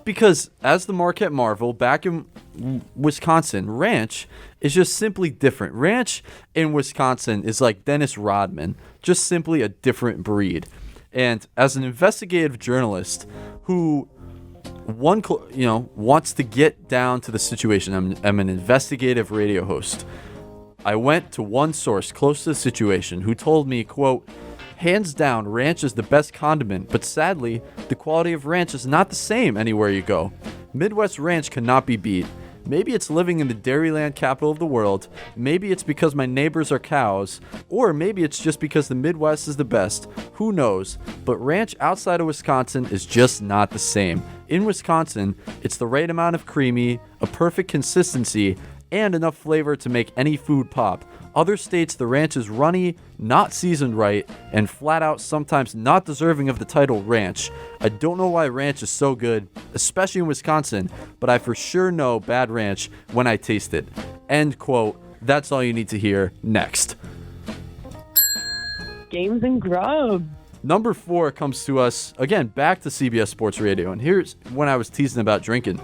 Because as the Marquette Marvel, back in Wisconsin, ranch is just simply different. Ranch in Wisconsin is like Dennis Rodman, just simply a different breed. And as an investigative journalist who wants to get down to the situation, I'm an investigative radio host. I went to one source close to the situation who told me, quote, "Hands down, ranch is the best condiment, but sadly, the quality of ranch is not the same anywhere you go. Midwest ranch cannot be beat. Maybe it's living in the Dairyland capital of the world, maybe it's because my neighbors are cows, or maybe it's just because the Midwest is the best. Who knows? But ranch outside of Wisconsin is just not the same. In Wisconsin, it's the right amount of creamy, a perfect consistency, and enough flavor to make any food pop. Other states, the ranch is runny, not seasoned right, and flat out sometimes not deserving of the title ranch. I don't know why ranch is so good, especially in Wisconsin, but I for sure know bad ranch when I taste it." End quote. That's all you need to hear. Next. Games and Grub. Number 4 comes to us, again, back to CBS Sports Radio. And here's when I was teasing about drinking.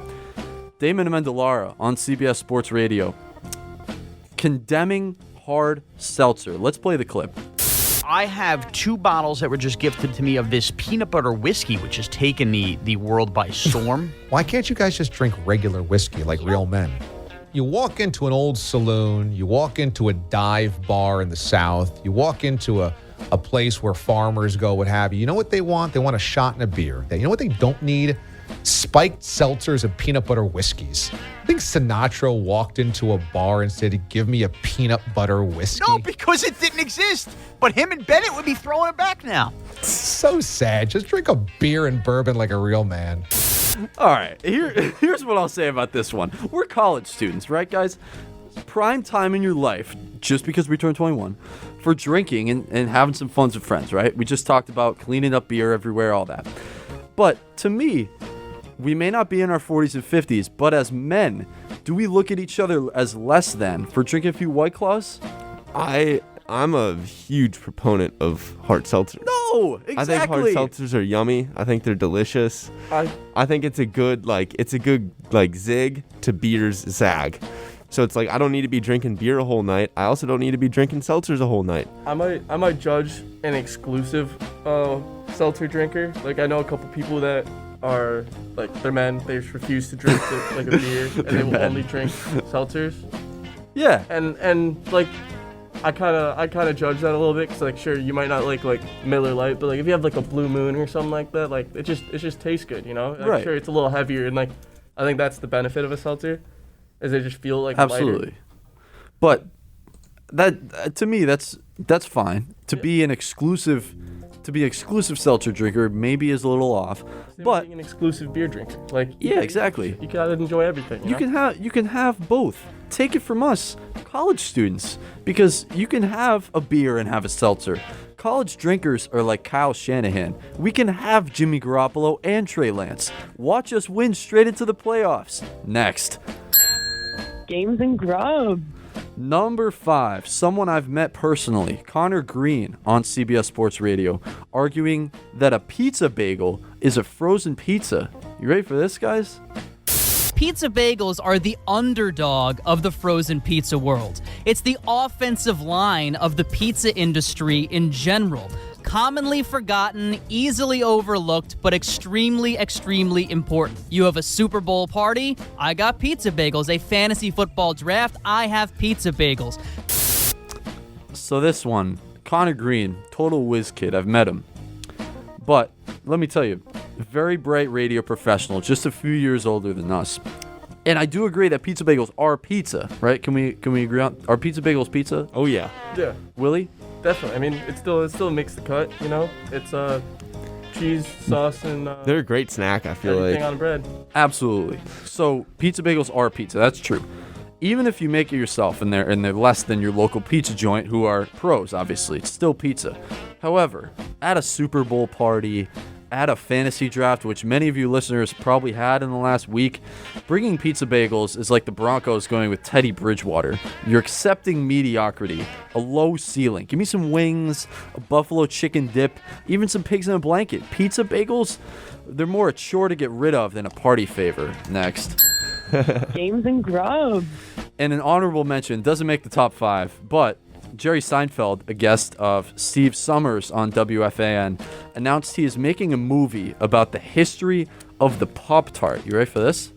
Damon Amendolara on CBS Sports Radio condemning hard seltzer. Let's play the clip. I have 2 bottles that were just gifted to me of this peanut butter whiskey, which has taken the world by storm. Why can't you guys just drink regular whiskey like real men? You walk into an old saloon, you walk into a dive bar in the South, you walk into a place where farmers go, what have you. You know what they want? They want a shot and a beer. You know what they don't need? Spiked seltzers and peanut butter whiskeys. I think Sinatra walked into a bar and said, "Give me a peanut butter whiskey." No, because it didn't exist. But him and Bennett would be throwing it back now. So sad. Just drink a beer and bourbon like a real man. All right, here's what I'll say about this one. We're college students, right, guys? Prime time in your life, just because we turned 21, for drinking and having some fun with friends, right? We just talked about cleaning up beer everywhere, all that. But to me, we may not be in our 40s and 50s, but as men, do we look at each other as less than for drinking a few White Claws? I'm a huge proponent of hard seltzer. No, exactly. I think hard seltzers are yummy. I think they're delicious. I think it's a good zig to beer's zag. So it's like I don't need to be drinking beer a whole night. I also don't need to be drinking seltzers a whole night. I might judge an exclusive seltzer drinker. Like I know a couple people that are like they're men. They just refuse to drink like a beer, and they will only drink seltzers. Yeah. And like I kind of judge that a little bit because like sure you might not like Miller Lite, but like if you have like a Blue Moon or something like that, like it just tastes good, you know. Like, right. Sure, it's a little heavier, and like I think that's the benefit of a seltzer. Is they just feel like absolutely lighter. But that to me that's fine to be an exclusive seltzer drinker maybe is a little off. Same but being an exclusive beer drinker, like yeah, exactly, you gotta enjoy everything. You can have both. Take it from us college students, because you can have a beer and have a seltzer. College drinkers are like Kyle Shanahan. We can have Jimmy Garoppolo and Trey Lance. Watch us win straight into the playoffs. Next. Games and Grub. Number 5, someone I've met personally, Connor Green on CBS Sports Radio, arguing that a pizza bagel is a frozen pizza. You ready for this, guys? Pizza bagels are the underdog of the frozen pizza world. It's the offensive line of the pizza industry in general. Commonly forgotten, easily overlooked, but extremely, extremely important. You have a Super Bowl party? I got pizza bagels. A fantasy football draft? I have pizza bagels. So this one, Connor Green, total whiz kid. I've met him. But let me tell you, very bright radio professional, just a few years older than us. And I do agree that pizza bagels are pizza, right? Can we agree on, are pizza bagels pizza? Oh yeah. Yeah. Willie? Definitely. I mean, it still makes the cut, you know? It's cheese, sauce, and they're a great snack, I feel everything like. on bread. Absolutely. So pizza bagels are pizza. That's true. Even if you make it yourself and they're less than your local pizza joint, who are pros, obviously, it's still pizza. However, at a Super Bowl party, at a fantasy draft, which many of you listeners probably had in the last week, bringing pizza bagels is like the Broncos going with Teddy Bridgewater. You're accepting mediocrity, a low ceiling. Give me some wings, a buffalo chicken dip, even some pigs in a blanket. Pizza bagels, they're more a chore to get rid of than a party favor. Next. Games and Grub. And an honorable mention, doesn't make the top 5, but Jerry Seinfeld, a guest of Steve Summers on WFAN, announced he is making a movie about the history of the Pop-Tart. You ready for this?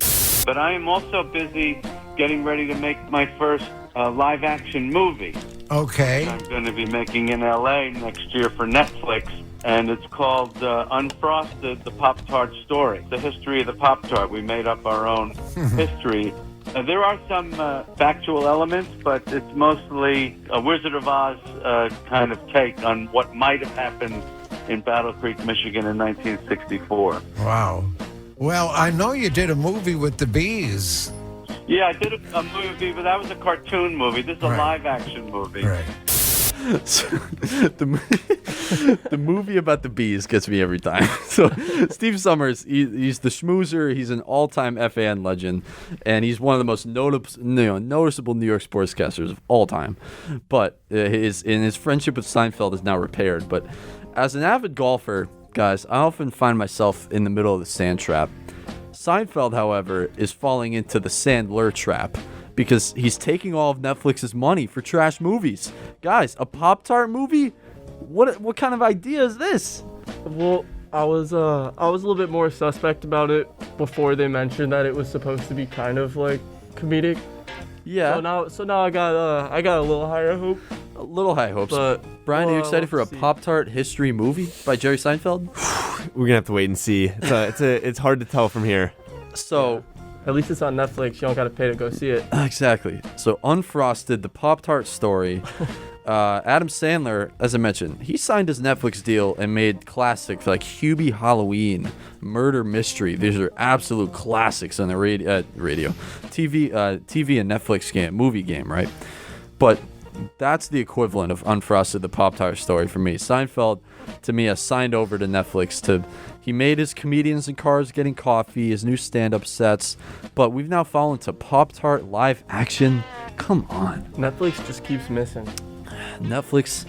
But I am also busy getting ready to make my first live-action movie. Okay. I'm going to be making in L.A. next year for Netflix, and it's called Unfrosted, the Pop-Tart Story. The history of the Pop-Tart. We made up our own history. There are some factual elements, but it's mostly a Wizard of Oz kind of take on what might have happened in Battle Creek, Michigan in 1964. Wow. Well, I know you did a movie with the bees. Yeah, I did a movie, but that was a cartoon movie. This is a live-action movie. Right. So, the movie about the bees gets me every time. So Steve Summers, he's the schmoozer. He's an all-time FAN legend, and he's one of the most noticeable New York sportscasters of all time. But his friendship with Seinfeld is now repaired. But as an avid golfer, guys, I often find myself in the middle of the sand trap. Seinfeld, however, is falling into the Sandler trap, because he's taking all of Netflix's money for trash movies. Guys, a Pop-Tart movie? What kind of idea is this? Well, I was a little bit more suspect about it before they mentioned that it was supposed to be kind of like comedic. Yeah. So now I got a little higher hope. A little high hopes. But Brian, are you excited for a Pop-Tart history movie by Jerry Seinfeld? We're gonna have to wait and see. It's hard to tell from here. So. At least it's on Netflix. You don't got to pay to go see it. Exactly. So Unfrosted, the Pop-Tart Story. Adam Sandler, as I mentioned, he signed his Netflix deal and made classics like Hubie Halloween, Murder Mystery. These are absolute classics on the radio, TV and Netflix movie game, right? But that's the equivalent of Unfrosted, the Pop-Tart Story for me. Seinfeld, to me, has signed over to Netflix he made his comedians in cars getting coffee, his new stand-up sets, but we've now fallen to Pop-Tart live action. Come on. Netflix just keeps missing. Netflix,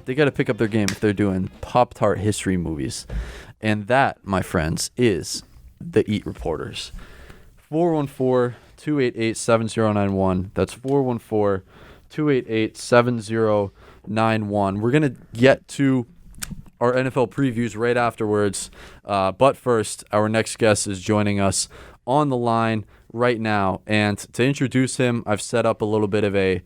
they got to pick up their game if they're doing Pop-Tart history movies. And that, my friends, is the Eat Reporters. 414-288-7091. That's 414-288-7091. We're going to get to our NFL previews right afterwards. But first, our next guest is joining us on the line right now. And to introduce him, I've set up a little bit of a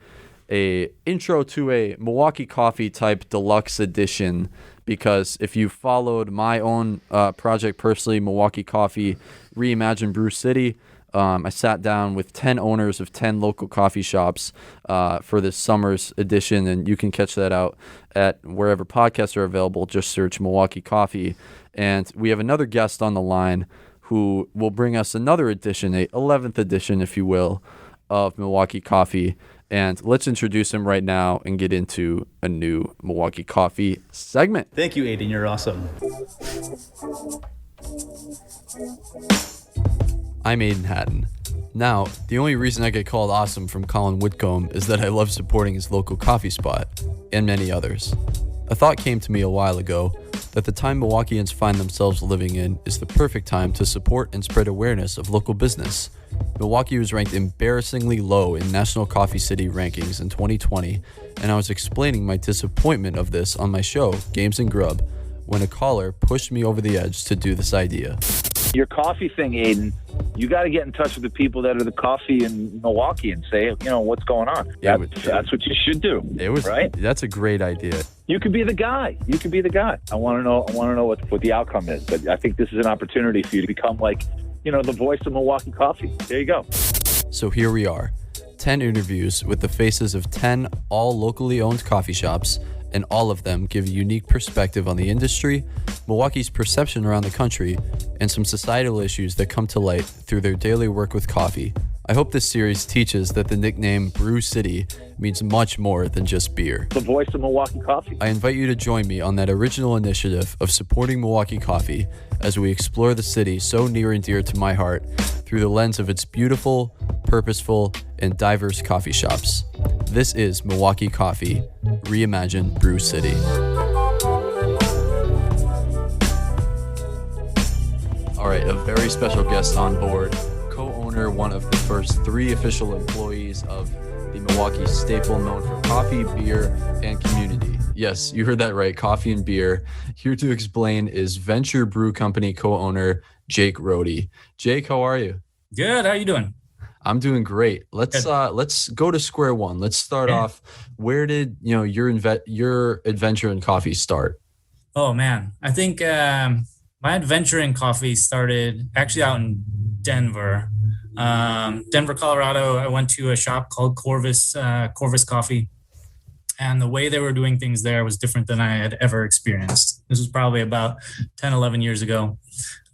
intro to a Milwaukee Coffee type deluxe edition, because if you followed my own project personally, Milwaukee Coffee Reimagine Brew City, I sat down with 10 owners of 10 local coffee shops for this summer's edition, and you can catch that out at wherever podcasts are available. Just search Milwaukee Coffee. And we have another guest on the line who will bring us another edition, a 11th edition, if you will, of Milwaukee Coffee. And let's introduce him right now and get into a new Milwaukee Coffee segment. Thank you, Aidan. You're awesome. I'm Aidan Hatton. Now, the only reason I get called awesome from Colin Whitcomb is that I love supporting his local coffee spot, and many others. A thought came to me a while ago that the time Milwaukeeans find themselves living in is the perfect time to support and spread awareness of local business. Milwaukee was ranked embarrassingly low in National Coffee City rankings in 2020, and I was explaining my disappointment of this on my show, Games and Grub, when a caller pushed me over the edge to do this idea. Your coffee thing, Aidan, you got to get in touch with the people that are the coffee in Milwaukee and say, what's going on. That's what you should do. Right? That's a great idea. You could be the guy. I want to know what the outcome is. But I think this is an opportunity for you to become the voice of Milwaukee coffee. There you go. So here we are, 10 interviews with the faces of 10 all locally owned coffee shops, and all of them give a unique perspective on the industry, Milwaukee's perception around the country, and some societal issues that come to light through their daily work with coffee. I hope this series teaches that the nickname Brew City means much more than just beer. The voice of Milwaukee coffee. I invite you to join me on that original initiative of supporting Milwaukee coffee as we explore the city so near and dear to my heart through the lens of its beautiful, purposeful, and diverse coffee shops. This is Milwaukee Coffee, Reimagine Brew City. All right, a very special guest on board, co-owner, one of the first 3 official employees of the Milwaukee staple known for coffee, beer, and community. Yes, you heard that right, coffee and beer. Here to explain is Vennture Brew Company co-owner Jake Rohde. Jake, how are you? Good. How you doing? I'm doing great. Let's go to square one. Let's start off. Where did your adventure in coffee start? Oh man, I think my adventure in coffee started actually out in Denver, Colorado. I went to a shop called Corvus Coffee, and the way they were doing things there was different than I had ever experienced. This was probably about 10, 11 years ago.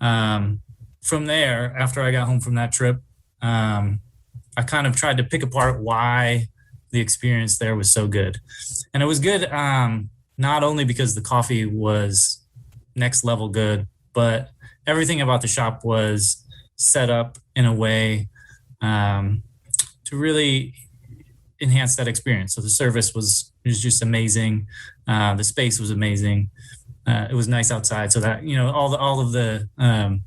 From there, after I got home from that trip, I kind of tried to pick apart why the experience there was so good. And it was good not only because the coffee was next level good, but everything about the shop was set up in a way to really enhance that experience. So the service was just amazing. The space was amazing. It was nice outside. So that, all of the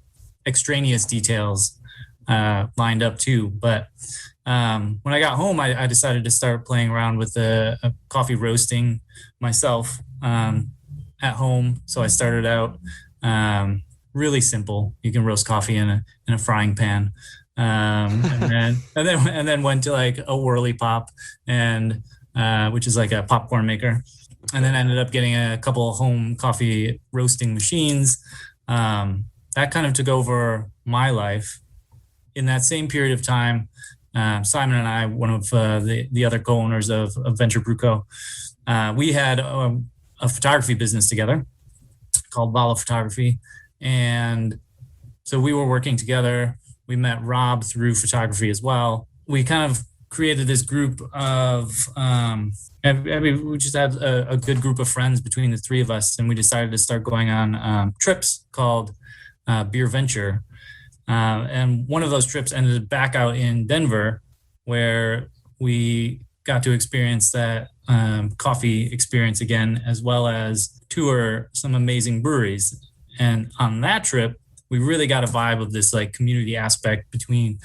extraneous details lined up too. But when I got home, I decided to start playing around with a coffee roasting myself at home. So I started out really simple. You can roast coffee in a frying pan, and then went to like a whirly pop, and which is like a popcorn maker, and then ended up getting a couple of home coffee roasting machines. That kind of took over my life. In that same period of time, Simon and I, one of the other co-owners of Vennture Brew Co, we had a photography business together called Vala Photography. And so we were working together. We met Rob through photography as well. We kind of created this group of, we just had a good group of friends between the 3 of us. And we decided to start going on trips called Beer Venture. And one of those trips ended back out in Denver, where we got to experience that coffee experience again, as well as tour some amazing breweries. And on that trip, we really got a vibe of this like community aspect between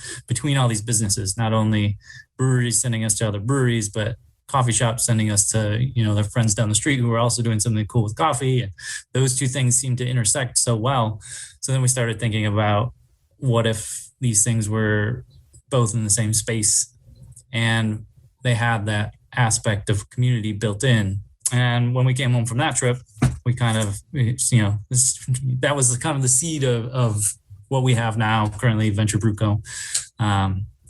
all these businesses, not only breweries sending us to other breweries, but coffee shops sending us to, their friends down the street who were also doing something cool with coffee. And those 2 things seemed to intersect so well. So then we started thinking about, what if these things were both in the same space and they had that aspect of community built in? And when we came home from that trip, we kind of, that was kind of the seed of what we have now currently, Vennture Brew Co.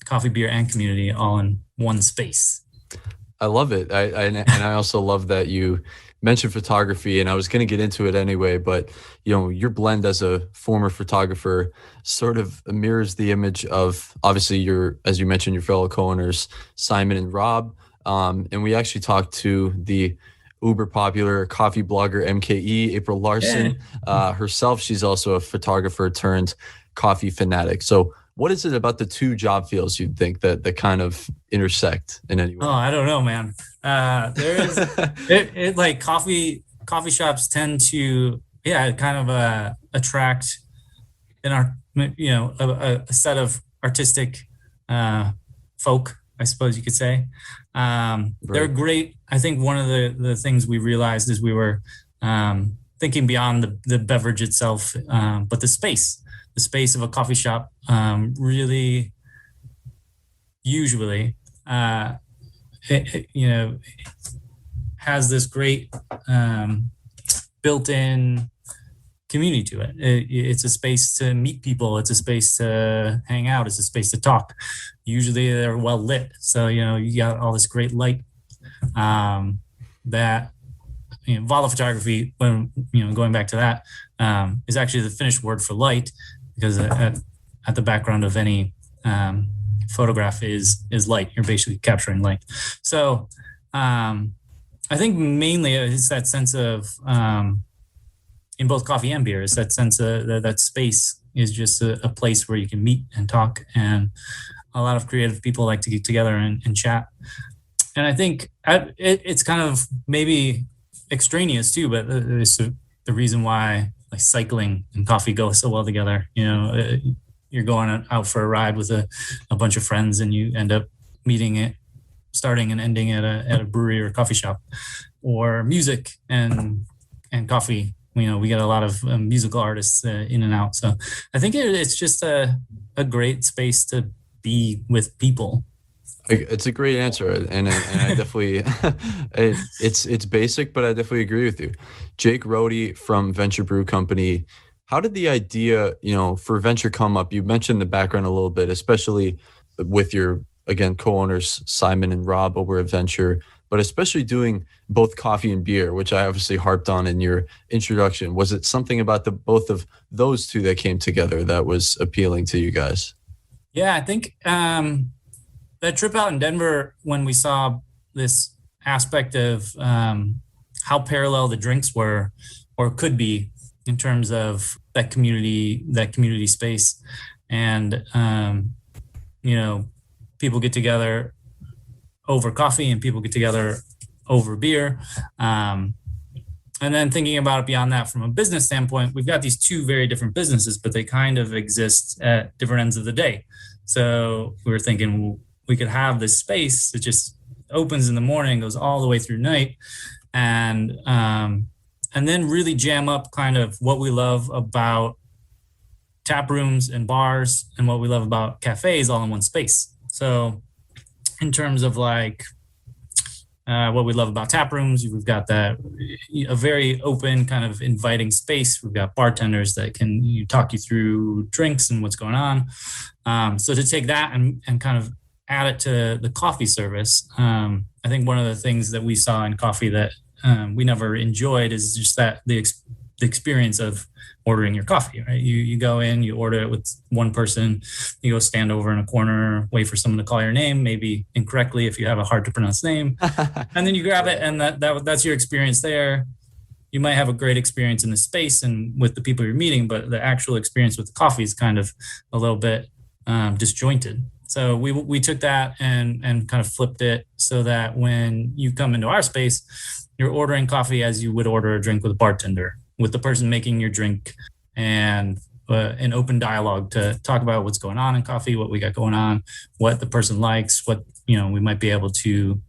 Coffee, beer, and community all in one space. I love it. I also love that you mentioned photography, and I was going to get into it anyway, but your blend as a former photographer sort of mirrors the image of obviously as you mentioned, your fellow co-owners, Simon and Rob. And we actually talked to the uber popular coffee blogger MKE, April Larson, herself. She's also a photographer turned coffee fanatic. So What is it about the two job fields you'd think that kind of intersect in any way? Oh, I don't know, man. There is it like coffee shops tend to kind of attract a set of artistic folk, I suppose you could say. They're great. I think one of the things we realized is we were thinking beyond the beverage itself, but the space of a coffee shop really usually has this great built-in community to it. It's a space to meet people. It's a space to hang out. It's a space to talk. Usually they're well lit. So, you got all this great light that, Vala photography, when, going back to that, is actually the Finnish word for light, because at the background of any photograph is light. You're basically capturing light. So I think mainly it's that sense of, in both coffee and beer, is that sense of that space is just a place where you can meet and talk. And a lot of creative people like to get together and chat. And I think it's kind of maybe extraneous too, but it's the reason why like cycling and coffee go so well together. You're going out for a ride with a bunch of friends, and you end up starting and ending at a brewery or a coffee shop. Or music and coffee. We get a lot of musical artists in and out. So I think it's just a great space to be with people. It's a great answer, and I definitely, it's basic, but I definitely agree with you. Jake Rohde from Vennture Brew Company. How did the idea, for Vennture come up? You mentioned the background a little bit, especially with your, again, co-owners Simon and Rob over at Vennture, but especially doing both coffee and beer, which I obviously harped on in your introduction. Was it something about the both of those two that came together that was appealing to you guys? Yeah, I think that trip out in Denver, when we saw this aspect of how parallel the drinks were or could be in terms of that community space, and people get together over coffee and people get together over beer. And then thinking about it beyond that from a business standpoint, we've got these two very different businesses, but they kind of exist at different ends of the day. So we were thinking we could have this space that just opens in the morning, goes all the way through night, and then really jam up kind of what we love about tap rooms and bars and what we love about cafes all in one space. So in terms of like what we love about tap rooms, we've got a very open kind of inviting space. We've got bartenders that can talk you through drinks and what's going on. So to take that and kind of add it to the coffee service, I think one of the things that we saw in coffee that we never enjoyed is just that the experience of ordering your coffee, right? You go in, you order it with one person, you go stand over in a corner, wait for someone to call your name, maybe incorrectly if you have a hard to pronounce name, and then you grab it, and that's your experience there. You might have a great experience in the space and with the people you're meeting, but the actual experience with the coffee is kind of a little bit disjointed. So we took that and kind of flipped it so that when you come into our space, you're ordering coffee as you would order a drink with a bartender, with the person making your drink, and an open dialogue to talk about what's going on in coffee, what we got going on, what the person likes, what we might be able to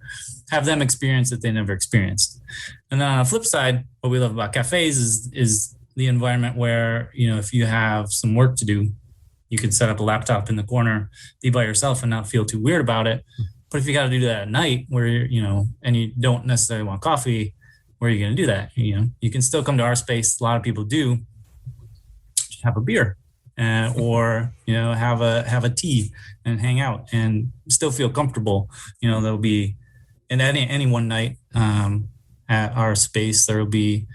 have them experience that they never experienced. And then on the flip side, what we love about cafes is the environment where, if you have some work to do, you can set up a laptop in the corner, be by yourself and not feel too weird about it. But if you got to do that at night where and you don't necessarily want coffee, where are you going to do that? You can still come to our space. A lot of people do have a beer or, have a tea and hang out and still feel comfortable. There'll be in any one night at our space, there will be,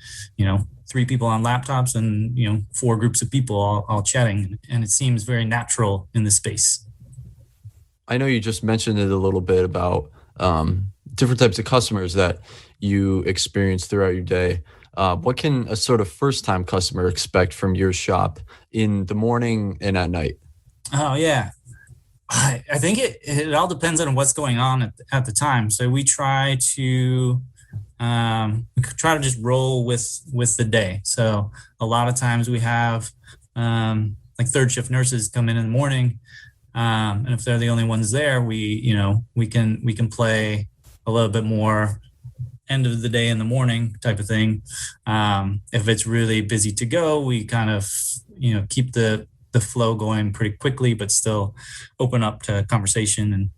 3 people on laptops and, 4 groups of people all chatting. And it seems very natural in the space. I know you just mentioned it a little bit about different types of customers that you experience throughout your day. What can a sort of first-time customer expect from your shop in the morning and at night? Oh yeah, I think it all depends on what's going on at the time. So we try to just roll with the day. So a lot of times we have like third shift nurses come in the morning, and if they're the only ones there, we can play a little bit more end of the day in the morning type of thing. If it's really busy to go, we kind of keep the flow going pretty quickly, but still open up to conversation.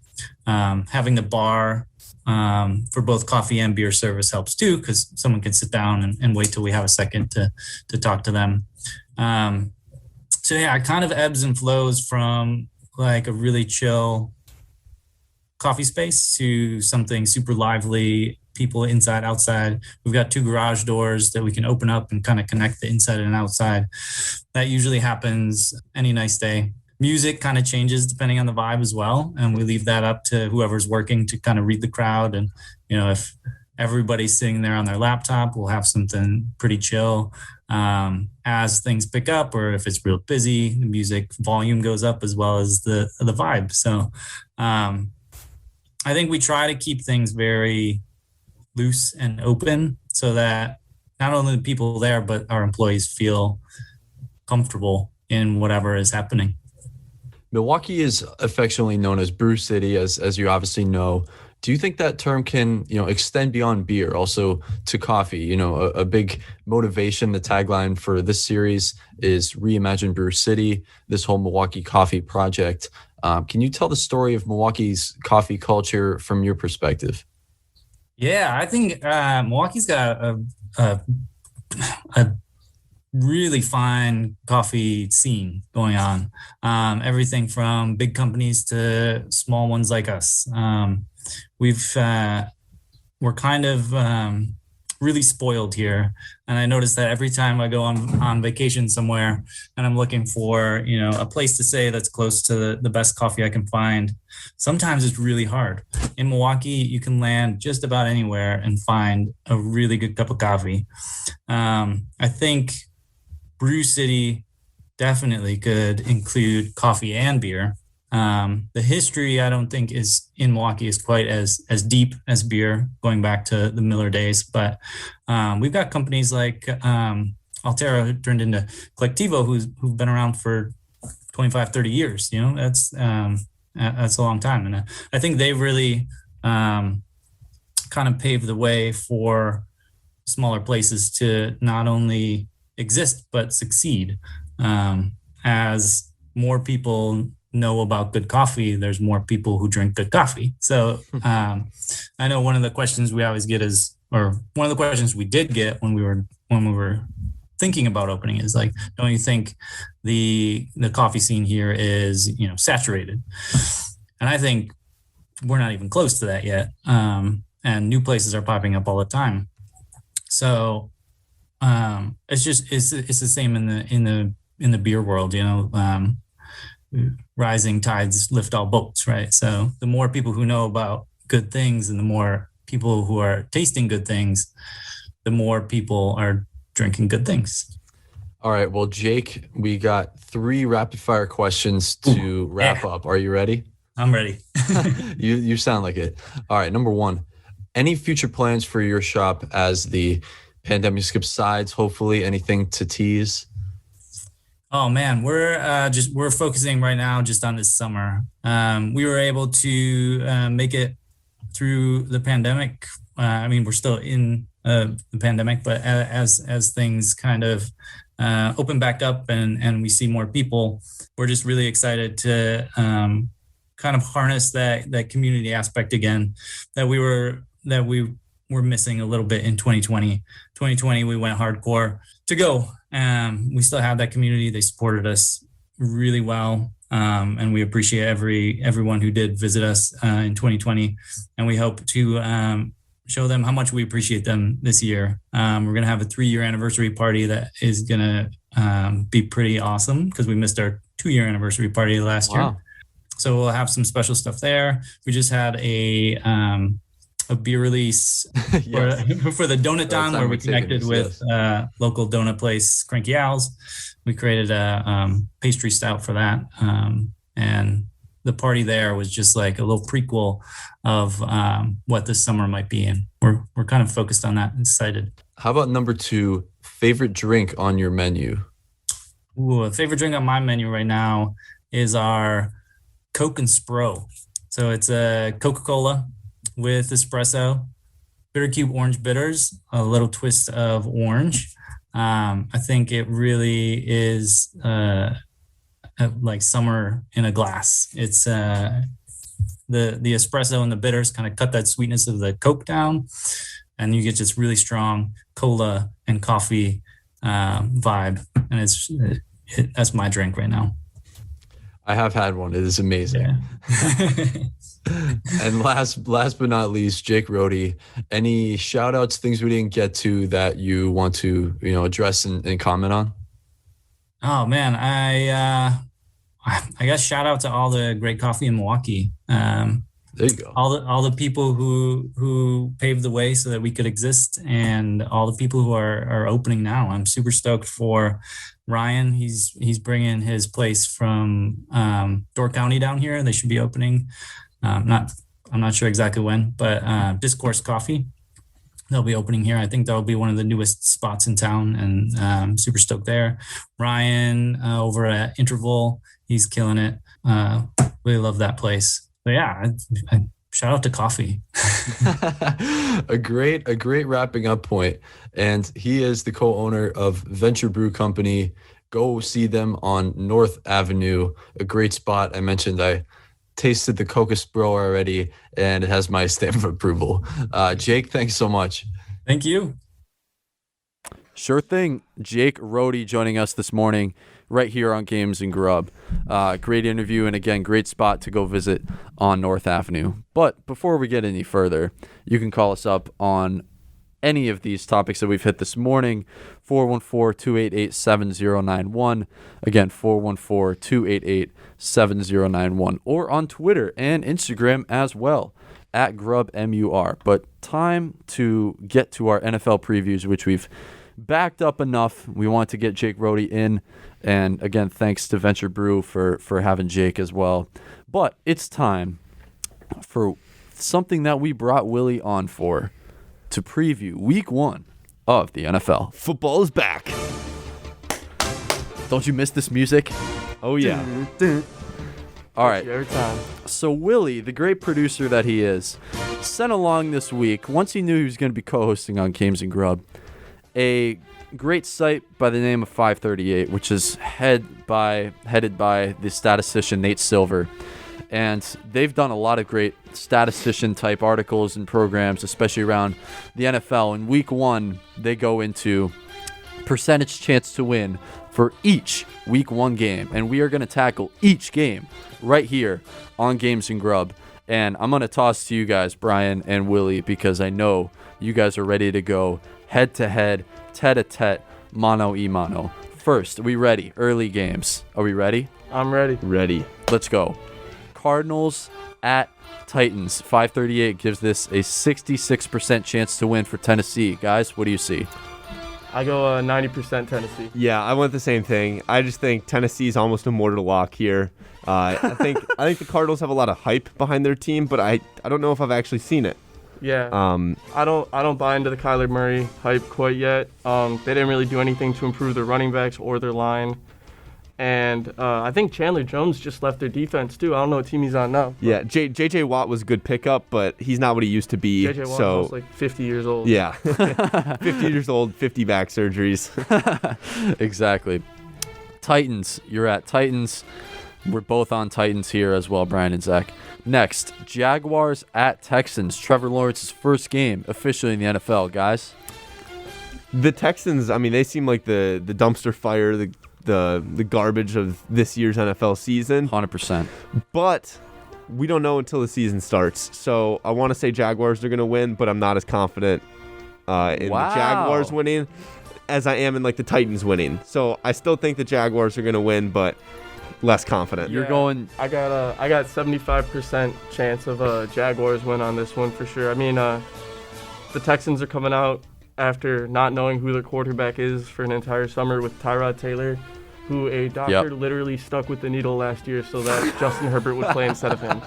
And having the bar for both coffee and beer service helps too, because someone can sit down and wait till we have a second to talk to them. So yeah, it kind of ebbs and flows from like a really chill coffee space to something super lively, people inside, outside. We've got 2 garage doors that we can open up and kind of connect the inside and outside. That usually happens any nice day. Music kind of changes depending on the vibe as well. And we leave that up to whoever's working to kind of read the crowd. And, if everybody's sitting there on their laptop, we'll have something pretty chill. As things pick up, or if it's real busy, the music volume goes up as well as the vibe. So I think we try to keep things very loose and open so that not only the people there, but our employees feel comfortable in whatever is happening. Milwaukee is affectionately known as Brew City, as you obviously know. Do you think that term can, extend beyond beer also to coffee? A big motivation, the tagline for this series is Reimagine Brew City, this whole Milwaukee coffee project. Can you tell the story of Milwaukee's coffee culture from your perspective? Yeah, I think Milwaukee's got a really fine coffee scene going on. Everything from big companies to small ones like us. We're kind of really spoiled here. And I noticed that every time I go on vacation somewhere and I'm looking for, a place to stay that's close to the best coffee I can find, sometimes it's really hard. In Milwaukee, you can land just about anywhere and find a really good cup of coffee. I think Brew City definitely could include coffee and beer. The history, I don't think, is in Milwaukee is quite as deep as beer, going back to the Miller days. But we've got companies like Altera, who turned into Collectivo, who've been around for 25, 30 years. That's a long time. And I think they've really kind of paved the way for smaller places to not only exist, but succeed. As more people know about good coffee, there's more people who drink good coffee. So I know one of the questions we always get is, or one of the questions we did get when we were thinking about opening is like, don't you think the coffee scene here is, saturated? And I think we're not even close to that yet. And new places are popping up all the time. So it's the same in the beer world, rising tides lift all boats, right? So the more people who know about good things and the more people who are tasting good things, the more people are drinking good things. All right. Well, Jake, we got 3 rapid fire questions to wrap up. Are you ready? I'm ready. You sound like it. All right. Number 1, any future plans for your shop as the pandemic subsides? Hopefully, anything to tease? Oh man, we're focusing right now just on this summer. We were able to make it through the pandemic. We're still in the pandemic, but as things kind of open back up and we see more people, we're just really excited to kind of harness that community aspect again that we were missing a little bit in 2020. 2020, we went hardcore to go. We still have that community. They supported us really well. And we appreciate everyone who did visit us in 2020. And we hope to show them how much we appreciate them this year. We're going to have a 3-year anniversary party that is going to be pretty awesome because we missed our 2-year anniversary party last year. So we'll have some special stuff there. We just had a beer release for the Donut Don, where we connected with local donut place Cranky Owls. We created a pastry stout for that. And the party there was just like a little prequel of what this summer might be. And we're kind of focused on that and excited. How about number 2, favorite drink on your menu? Ooh, a favorite drink on my menu right now is our Coke and Spro. So it's a Coca-Cola with espresso, bitter cube orange bitters, a little twist of orange. I think it really is like summer in a glass. It's the espresso and the bitters kind of cut that sweetness of the Coke down, and you get just really strong cola and coffee vibe. And that's my drink right now. I have had one. It is amazing. Yeah. And last but not least, Jake Rohde. Any shout outs, things we didn't get to that you want to, address and comment on? Oh man, I guess shout out to all the great coffee in Milwaukee. There you go. All the people who paved the way so that we could exist, and all the people who are opening now. I'm super stoked for Ryan. He's bringing his place from Door County down here. They should be opening. I'm not sure exactly when, but Discourse Coffee. They'll be opening here. I think that'll be one of the newest spots in town, and I'm super stoked there. Ryan over at Interval, he's killing it. Really love that place. But yeah, I shout out to coffee. A great wrapping up point. And he is the co-owner of Vennture Brew Company. Go see them on North Avenue, a great spot. I mentioned I tasted the Coca Spro already, and it has my stamp of approval. Jake, thanks so much. Thank you. Sure thing. Jake Rohde joining us this morning right here on Games and Grub. Great interview, and again, great spot to go visit on North Avenue. But before we get any further, you can call us up on any of these topics that we've hit this morning, 414-288-7091. Again, 414-288-7091. Or on Twitter and Instagram as well, at GrubMUR. But time to get to our NFL previews, which we've backed up enough. We want to get Jake Rohde in. And again, thanks to Vennture Brew for having Jake as well. But it's time for something that we brought Willie on for, to preview week 1 of the NFL. Football is back. Don't you miss this music? Oh, yeah. All right. Every time. So Willie, the great producer that he is, sent along this week, once he knew he was going to be co-hosting on Games and Grub, a great site by the name of 538, which is headed by the statistician Nate Silver. And they've done a lot of great statistician-type articles and programs, especially around the NFL. In week 1, they go into percentage chance to win for each week 1 game. And we are going to tackle each game right here on Games and Grub. And I'm going to toss to you guys, Brian and Willie, because I know you guys are ready to go head-to-head, tete-a-tete, mano-a-mano. First, are we ready? Early games. Are we ready? I'm ready. Ready. Let's go. Cardinals at Titans. 538 gives this a 66% chance to win for Tennessee. Guys, what do you see? I go 90% Tennessee. Yeah, I went the same thing. I just think Tennessee's almost a mortal lock here. I think the Cardinals have a lot of hype behind their team, but I don't know if I've actually seen it. Yeah. I don't buy into the Kyler Murray hype quite yet. They didn't really do anything to improve their running backs or their line. And I think Chandler Jones just left their defense, too. I don't know what team he's on now. Yeah, J.J. Watt was a good pickup, but he's not what he used to be. J.J. Watt was like 50 years old. Yeah, 50 years old, 50 back surgeries. Exactly. Titans, you're at Titans. We're both on Titans here as well, Brian and Zach. Next, Jaguars at Texans. Trevor Lawrence's first game officially in the NFL, guys. The Texans, I mean, they seem like the dumpster fire, the garbage of this year's NFL season. 100%. But we don't know until the season starts. So I want to say Jaguars are going to win, but I'm not as confident in the Jaguars winning as I am in like the Titans winning. So I still think the Jaguars are going to win, but less confident. You're going. I got 75% chance of Jaguars win on this one for sure. I mean, the Texans are coming out after not knowing who their quarterback is for an entire summer with Tyrod Taylor who a doctor literally stuck with the needle last year so that Justin Herbert would play instead of him.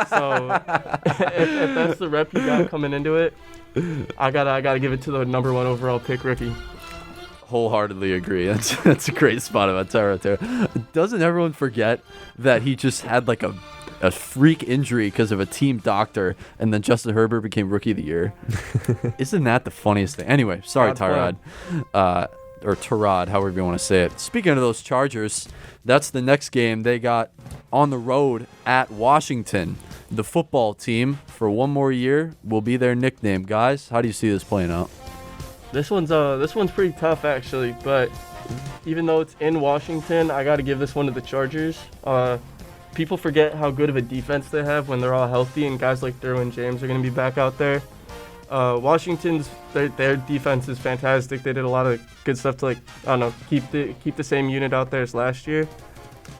So if that's the rep you got coming into it, I gotta give it to the number 1 overall pick rookie. Wholeheartedly agree. That's a great spot about Tyra Taylor. Doesn't everyone forget that he just had like a freak injury because of a team doctor, and then Justin Herbert became Rookie of the Year? Isn't that the funniest thing? Anyway, sorry, Tyrod. Or Tyrod, however you want to say it. Speaking of those Chargers, that's the next game they got on the road at Washington. The football team, for one more year, will be their nickname. Guys, how do you see this playing out? This one's pretty tough actually, but even though it's in Washington, I got to give this one to the Chargers. People forget how good of a defense they have when they're all healthy, and guys like Derwin James are going to be back out there. Washington's their defense is fantastic. They did a lot of good stuff to keep the same unit out there as last year.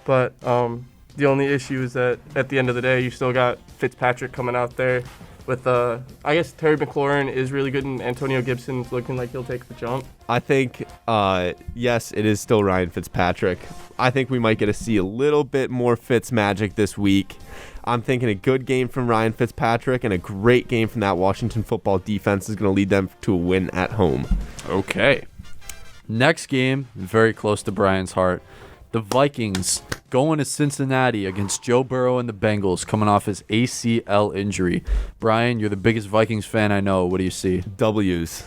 But the only issue is that at the end of the day, you still got Fitzpatrick coming out there with I guess Terry McLaurin is really good, and Antonio Gibson's looking like he'll take the jump. I think, yes, it is still Ryan Fitzpatrick. I think we might get to see a little bit more Fitz magic this week. I'm thinking a good game from Ryan Fitzpatrick and a great game from that Washington football defense is going to lead them to a win at home. Okay. Next game, very close to Brian's heart. The Vikings going to Cincinnati against Joe Burrow and the Bengals, coming off his ACL injury. Brian, you're the biggest Vikings fan I know. What do you see? W's.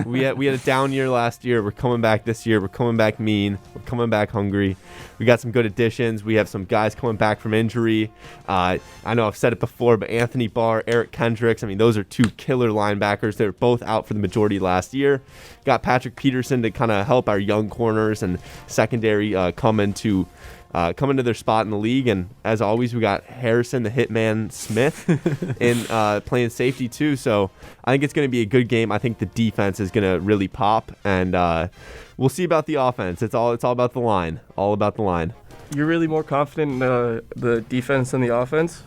We had a down year last year. We're coming back this year. We're coming back mean. We're coming back hungry. We got some good additions. We have some guys coming back from injury. I know I've said it before, but Anthony Barr, Eric Kendricks, those are 2 killer linebackers. They were both out for the majority last year. Got Patrick Peterson to kind of help our young corners and secondary come into their spot in the league. And as always, we got Harrison, the Hitman Smith, in playing safety too. So I think it's going to be a good game. I think the defense is going to really pop, and we'll see about the offense. It's all about the line. All about the line. You're really more confident in the defense than the offense?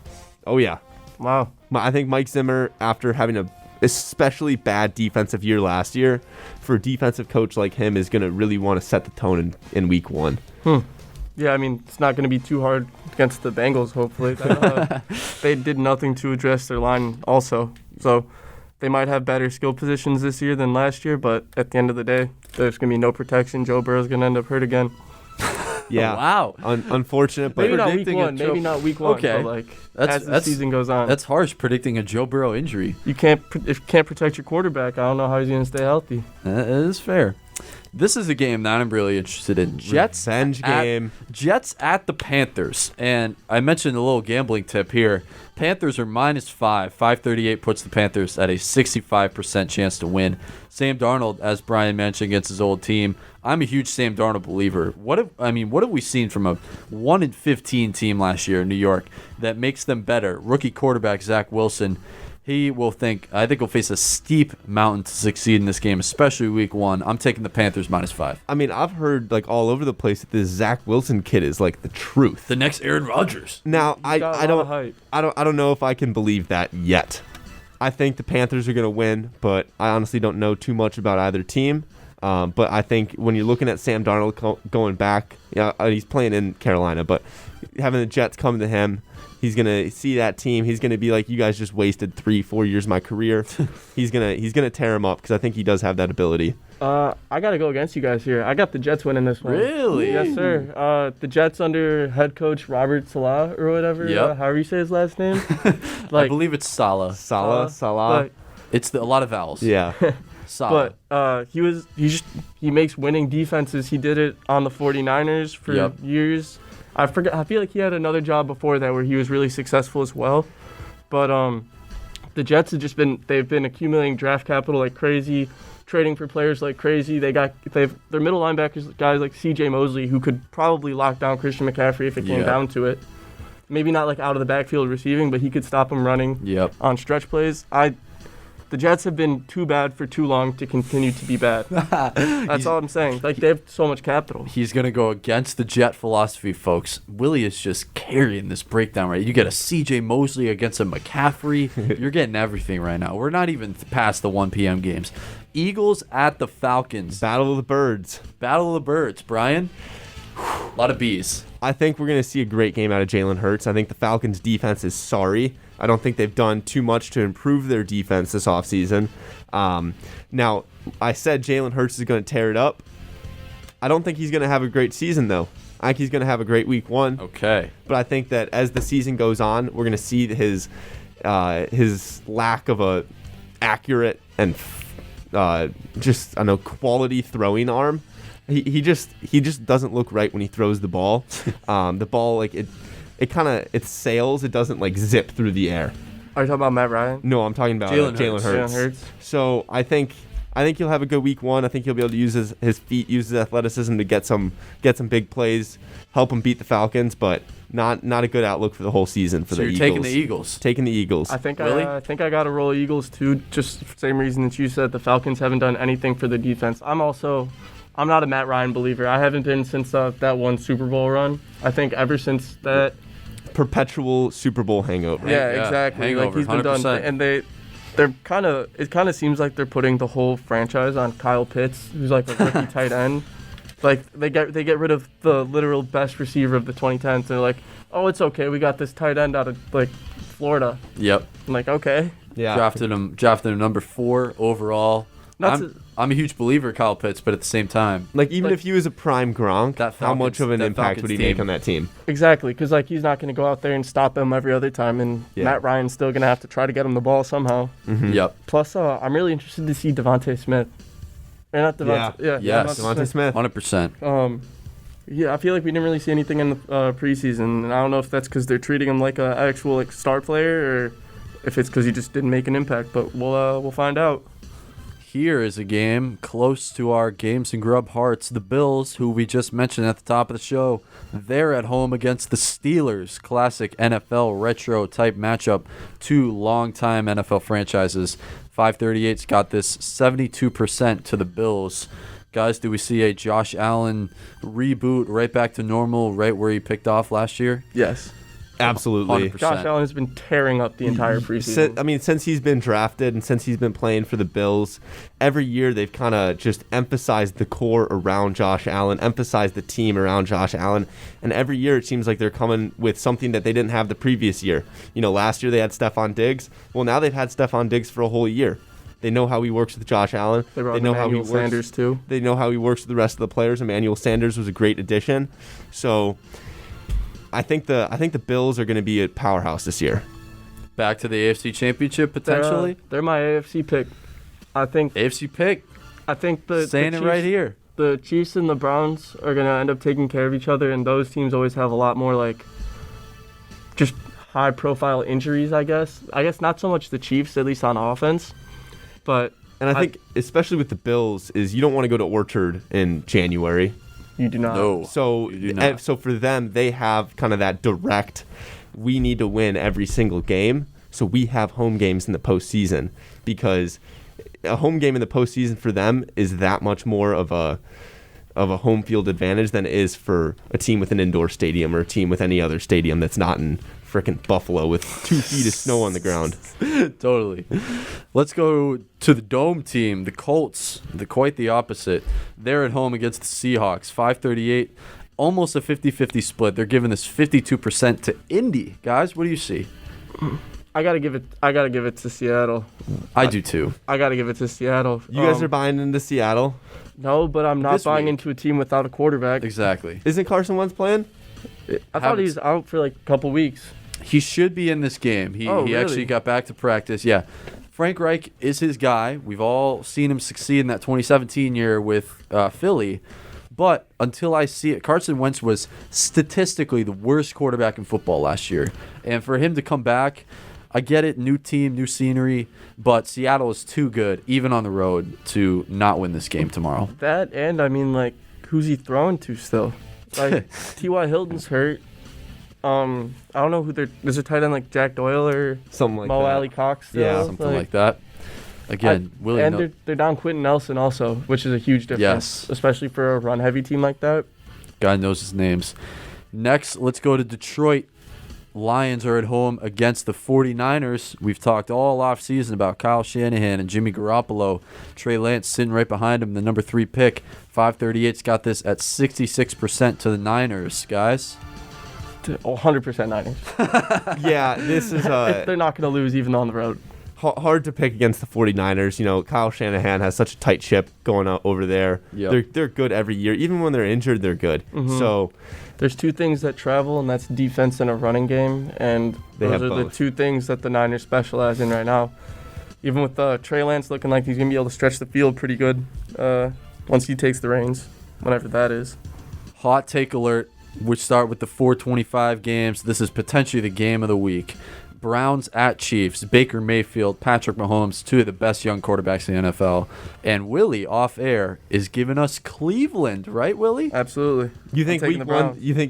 Oh, yeah. Wow. I think Mike Zimmer, after having a especially bad defensive year last year, for a defensive coach like him, is going to really want to set the tone in week 1. Yeah, it's not going to be too hard against the Bengals, hopefully. They did nothing to address their line also. So they might have better skill positions this year than last year, but at the end of the day, there's going to be no protection. Joe Burrow's going to end up hurt again. Yeah. Wow. Unfortunate, but maybe not week one. Okay. But as the season goes on. That's harsh, predicting a Joe Burrow injury. If you can't protect your quarterback, I don't know how he's going to stay healthy. That is fair. This is a game that I'm really interested in. Jets at the Panthers. And I mentioned a little gambling tip here. Panthers are -5. 538 puts the Panthers at a 65% chance to win. Sam Darnold, as Brian mentioned, against his old team. I'm a huge Sam Darnold believer. What have we seen from a 1-15 team last year in New York that makes them better? Rookie quarterback Zach Wilson. I think he'll face a steep mountain to succeed in this game, especially week 1. I'm taking the Panthers -5. I've heard all over the place that this Zach Wilson kid is the truth. The next Aaron Rodgers. Now, I don't know if I can believe that yet. I think the Panthers are going to win, but I honestly don't know too much about either team. But I think when you're looking at Sam Darnold going back, he's playing in Carolina, but having the Jets come to him, he's going to see that team. He's going to be like, you guys just wasted 3-4 years of my career. He's gonna tear him up because I think he does have that ability. I got to go against you guys here. I got the Jets winning this one. Really? Yes, sir. The Jets under head coach Robert Saleh or whatever. Yep. However you say his last name. I believe it's Salah. Salah. It's a lot of vowels. Yeah. Salah. But he makes winning defenses. He did it on the 49ers for years. I feel like he had another job before that where he was really successful as well. But the Jets have they've been accumulating draft capital like crazy, trading for players like crazy. Their middle linebackers, guys like C.J. Mosley, who could probably lock down Christian McCaffrey if it came down to it. Maybe not out of the backfield receiving, but he could stop him running on stretch plays. The Jets have been too bad for too long to continue to be bad. That's all I'm saying. They have so much capital. He's going to go against the Jet philosophy, folks. Willie is just carrying this breakdown, right? You get a C.J. Mosley against a McCaffrey. You're getting everything right now. We're not even past the 1 p.m. games. Eagles at the Falcons. Battle of the Birds. Brian? A lot of B's. I think we're going to see a great game out of Jalen Hurts. I think the Falcons' defense is sorry. I don't think they've done too much to improve their defense this offseason. Now, I said Jalen Hurts is going to tear it up. I don't think he's going to have a great season, though. I think he's going to have a great week 1. Okay. But I think that as the season goes on, we're going to see his lack of a accurate and quality throwing arm. He just doesn't look right when he throws the ball. The ball, like it sails. It doesn't like zip through the air. Are you talking about Matt Ryan? No, I'm talking about Jalen Hurts. So I think he'll have a good week 1. I think he'll be able to use his feet, use his athleticism to get some big plays, help him beat the Falcons, but not a good outlook for the whole season for the Eagles. So you're taking the Eagles? Taking the Eagles. I think I got to roll Eagles too, just for the same reason that you said. The Falcons haven't done anything for the defense. I'm not a Matt Ryan believer. I haven't been since that one Super Bowl run. I think ever since that perpetual Super Bowl hangover. Yeah, exactly. Hangover, like he's been 100%. done, and it kind of seems like they're putting the whole franchise on Kyle Pitts, who's like a rookie tight end. Like they get rid of the literal best receiver of the 2010s. They're like, oh, it's okay. We got this tight end out of like Florida. Yep. I'm like, okay. Yeah. Drafted him number 4 overall. I'm a huge believer of Kyle Pitts, but at the same time, like even if he was a prime Gronk, how much of an impact would he make on that team? Exactly, because like he's not going to go out there and stop him every other time, and Matt Ryan's still going to have to try to get him the ball somehow. Mm-hmm. Yep. Plus, I'm really interested to see Devontae Smith. Or not Devontae. Yeah. Yes. Devontae Smith. 100%. Yeah, I feel like we didn't really see anything in the preseason, and I don't know if that's because they're treating him like an actual star player, or if it's because he just didn't make an impact. But we'll find out. Here is a game close to our Games and Grub hearts. The Bills, who we just mentioned at the top of the show, they're at home against the Steelers. Classic NFL retro type matchup. 2 longtime NFL franchises. 538's got this 72% to the Bills. Guys, do we see a Josh Allen reboot right back to normal, right where he picked off last year? Yes. Absolutely. 100%. Josh Allen has been tearing up the entire preseason. Since he's been drafted and since he's been playing for the Bills, every year they've kind of just emphasized the core around Josh Allen, emphasized the team around Josh Allen, and every year it seems like they're coming with something that they didn't have the previous year. You know, last year they had Stephon Diggs. Well, now they've had Stephon Diggs for a whole year. They know how he works with Josh Allen. They know how he works. Sanders too. They know how he works with the rest of the players. Emmanuel Sanders was a great addition. So I think the Bills are going to be a powerhouse this year. Back to the AFC Championship potentially. They're my AFC pick. I think AFC pick. I think the saying Chiefs, it right here. The Chiefs and the Browns are going to end up taking care of each other, and those teams always have a lot more like just high-profile injuries. I guess not so much the Chiefs, at least on offense, but. And I think, especially with the Bills, is you don't want to go to Orchard in January. You do not. No. So, you do not. So for them, they have kind of that direct, we need to win every single game, so we have home games in the postseason, because a home game in the postseason for them is that much more of a home field advantage than it is for a team with an indoor stadium or a team with any other stadium that's not in frickin' Buffalo with 2 feet of snow on the ground. Totally. Let's go to the Dome team, the Colts. Quite the opposite. They're at home against the Seahawks. 538, almost a 50-50 split. They're giving this 52% to Indy. Guys, what do you see? I gotta give it to Seattle. I do too. I gotta give it to Seattle. You guys are buying into Seattle? No, but I'm not buying into a team without a quarterback. Exactly. Isn't Carson Wentz playing? I thought he's out for like a couple weeks. He should be in this game. He really? actually got back to practice. Yeah. Frank Reich is his guy. We've all seen him succeed in that 2017 year with Philly. But until I see it, Carson Wentz was statistically the worst quarterback in football last year. And for him to come back, I get it, new team, new scenery, but Seattle is too good, even on the road, to not win this game tomorrow. That, and I mean, like, who's he throwing to still? Like, T.Y. Hilton's hurt. I don't know who there's a tight end like Jack Doyle or something like Mo that. Alley Cox still. Yeah, something like that. Again, Willie and they're down Quentin Nelson also, which is a huge difference, yes, especially for a run-heavy team like that. God knows his names. Next, let's go to Detroit. Lions are at home against the 49ers. We've talked all offseason about Kyle Shanahan and Jimmy Garoppolo. Trey Lance sitting right behind him, the number 3 pick. 538's got this at 66% to the Niners, guys. 100% Niners. Yeah, this is they're not going to lose even on the road. Hard to pick against the 49ers. You know, Kyle Shanahan has such a tight ship going on over there. Yep. They're good every year. Even when they're injured, they're good. Mhm. So there's two things that travel, and that's defense and a running game. And those are the two things that the Niners specialize in right now. Even with Trey Lance looking like he's going to be able to stretch the field pretty good once he takes the reins, whenever that is. Hot take alert. We start with the 425 games. This is potentially the game of the week. Browns at Chiefs, Baker Mayfield, Patrick Mahomes, 2 of the best young quarterbacks in the NFL. And Willie, off air, is giving us Cleveland, right, Willie? Absolutely. You think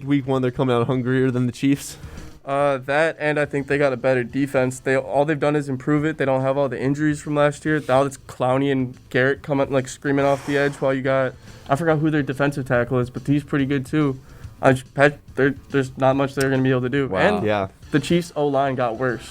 week one they're coming out hungrier than the Chiefs? That, and I think they got a better defense. All they've done is improve it. They don't have all the injuries from last year. Now it's Clowney and Garrett coming like screaming off the edge while you got, I forgot who their defensive tackle is, but he's pretty good too. There's not much they're going to be able to do. Wow. And the Chiefs' O-line got worse,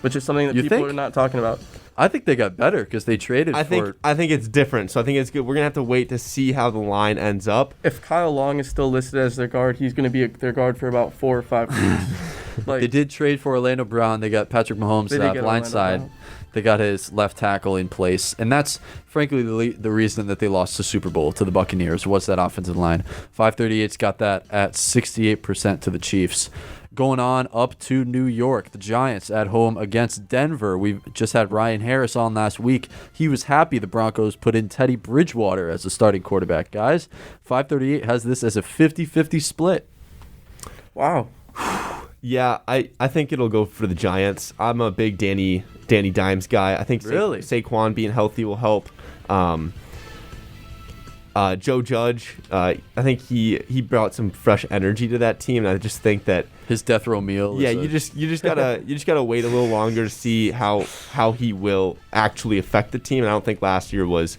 which is something that people are not talking about. I think they got better because they traded I think it's different, so I think it's good. We're going to have to wait to see how the line ends up. If Kyle Long is still listed as their guard, he's going to be their guard for about 4 or 5 weeks. They did trade for Orlando Brown. They got Patrick Mahomes blindside. They got his left tackle in place. And that's, frankly, the reason that they lost the Super Bowl to the Buccaneers was that offensive line. 538's got that at 68% to the Chiefs. Going on up to New York, the Giants at home against Denver. We just had Ryan Harris on last week. He was happy the Broncos put in Teddy Bridgewater as the starting quarterback. Guys, 538 has this as a 50-50 split. Wow. Yeah, I think it'll go for the Giants. I'm a big Danny Dimes guy. I think really? Saquon being healthy will help. Joe Judge, I think he brought some fresh energy to that team, and I just think that his death row meal. Yeah, you just gotta wait a little longer to see how he will actually affect the team. And I don't think last year was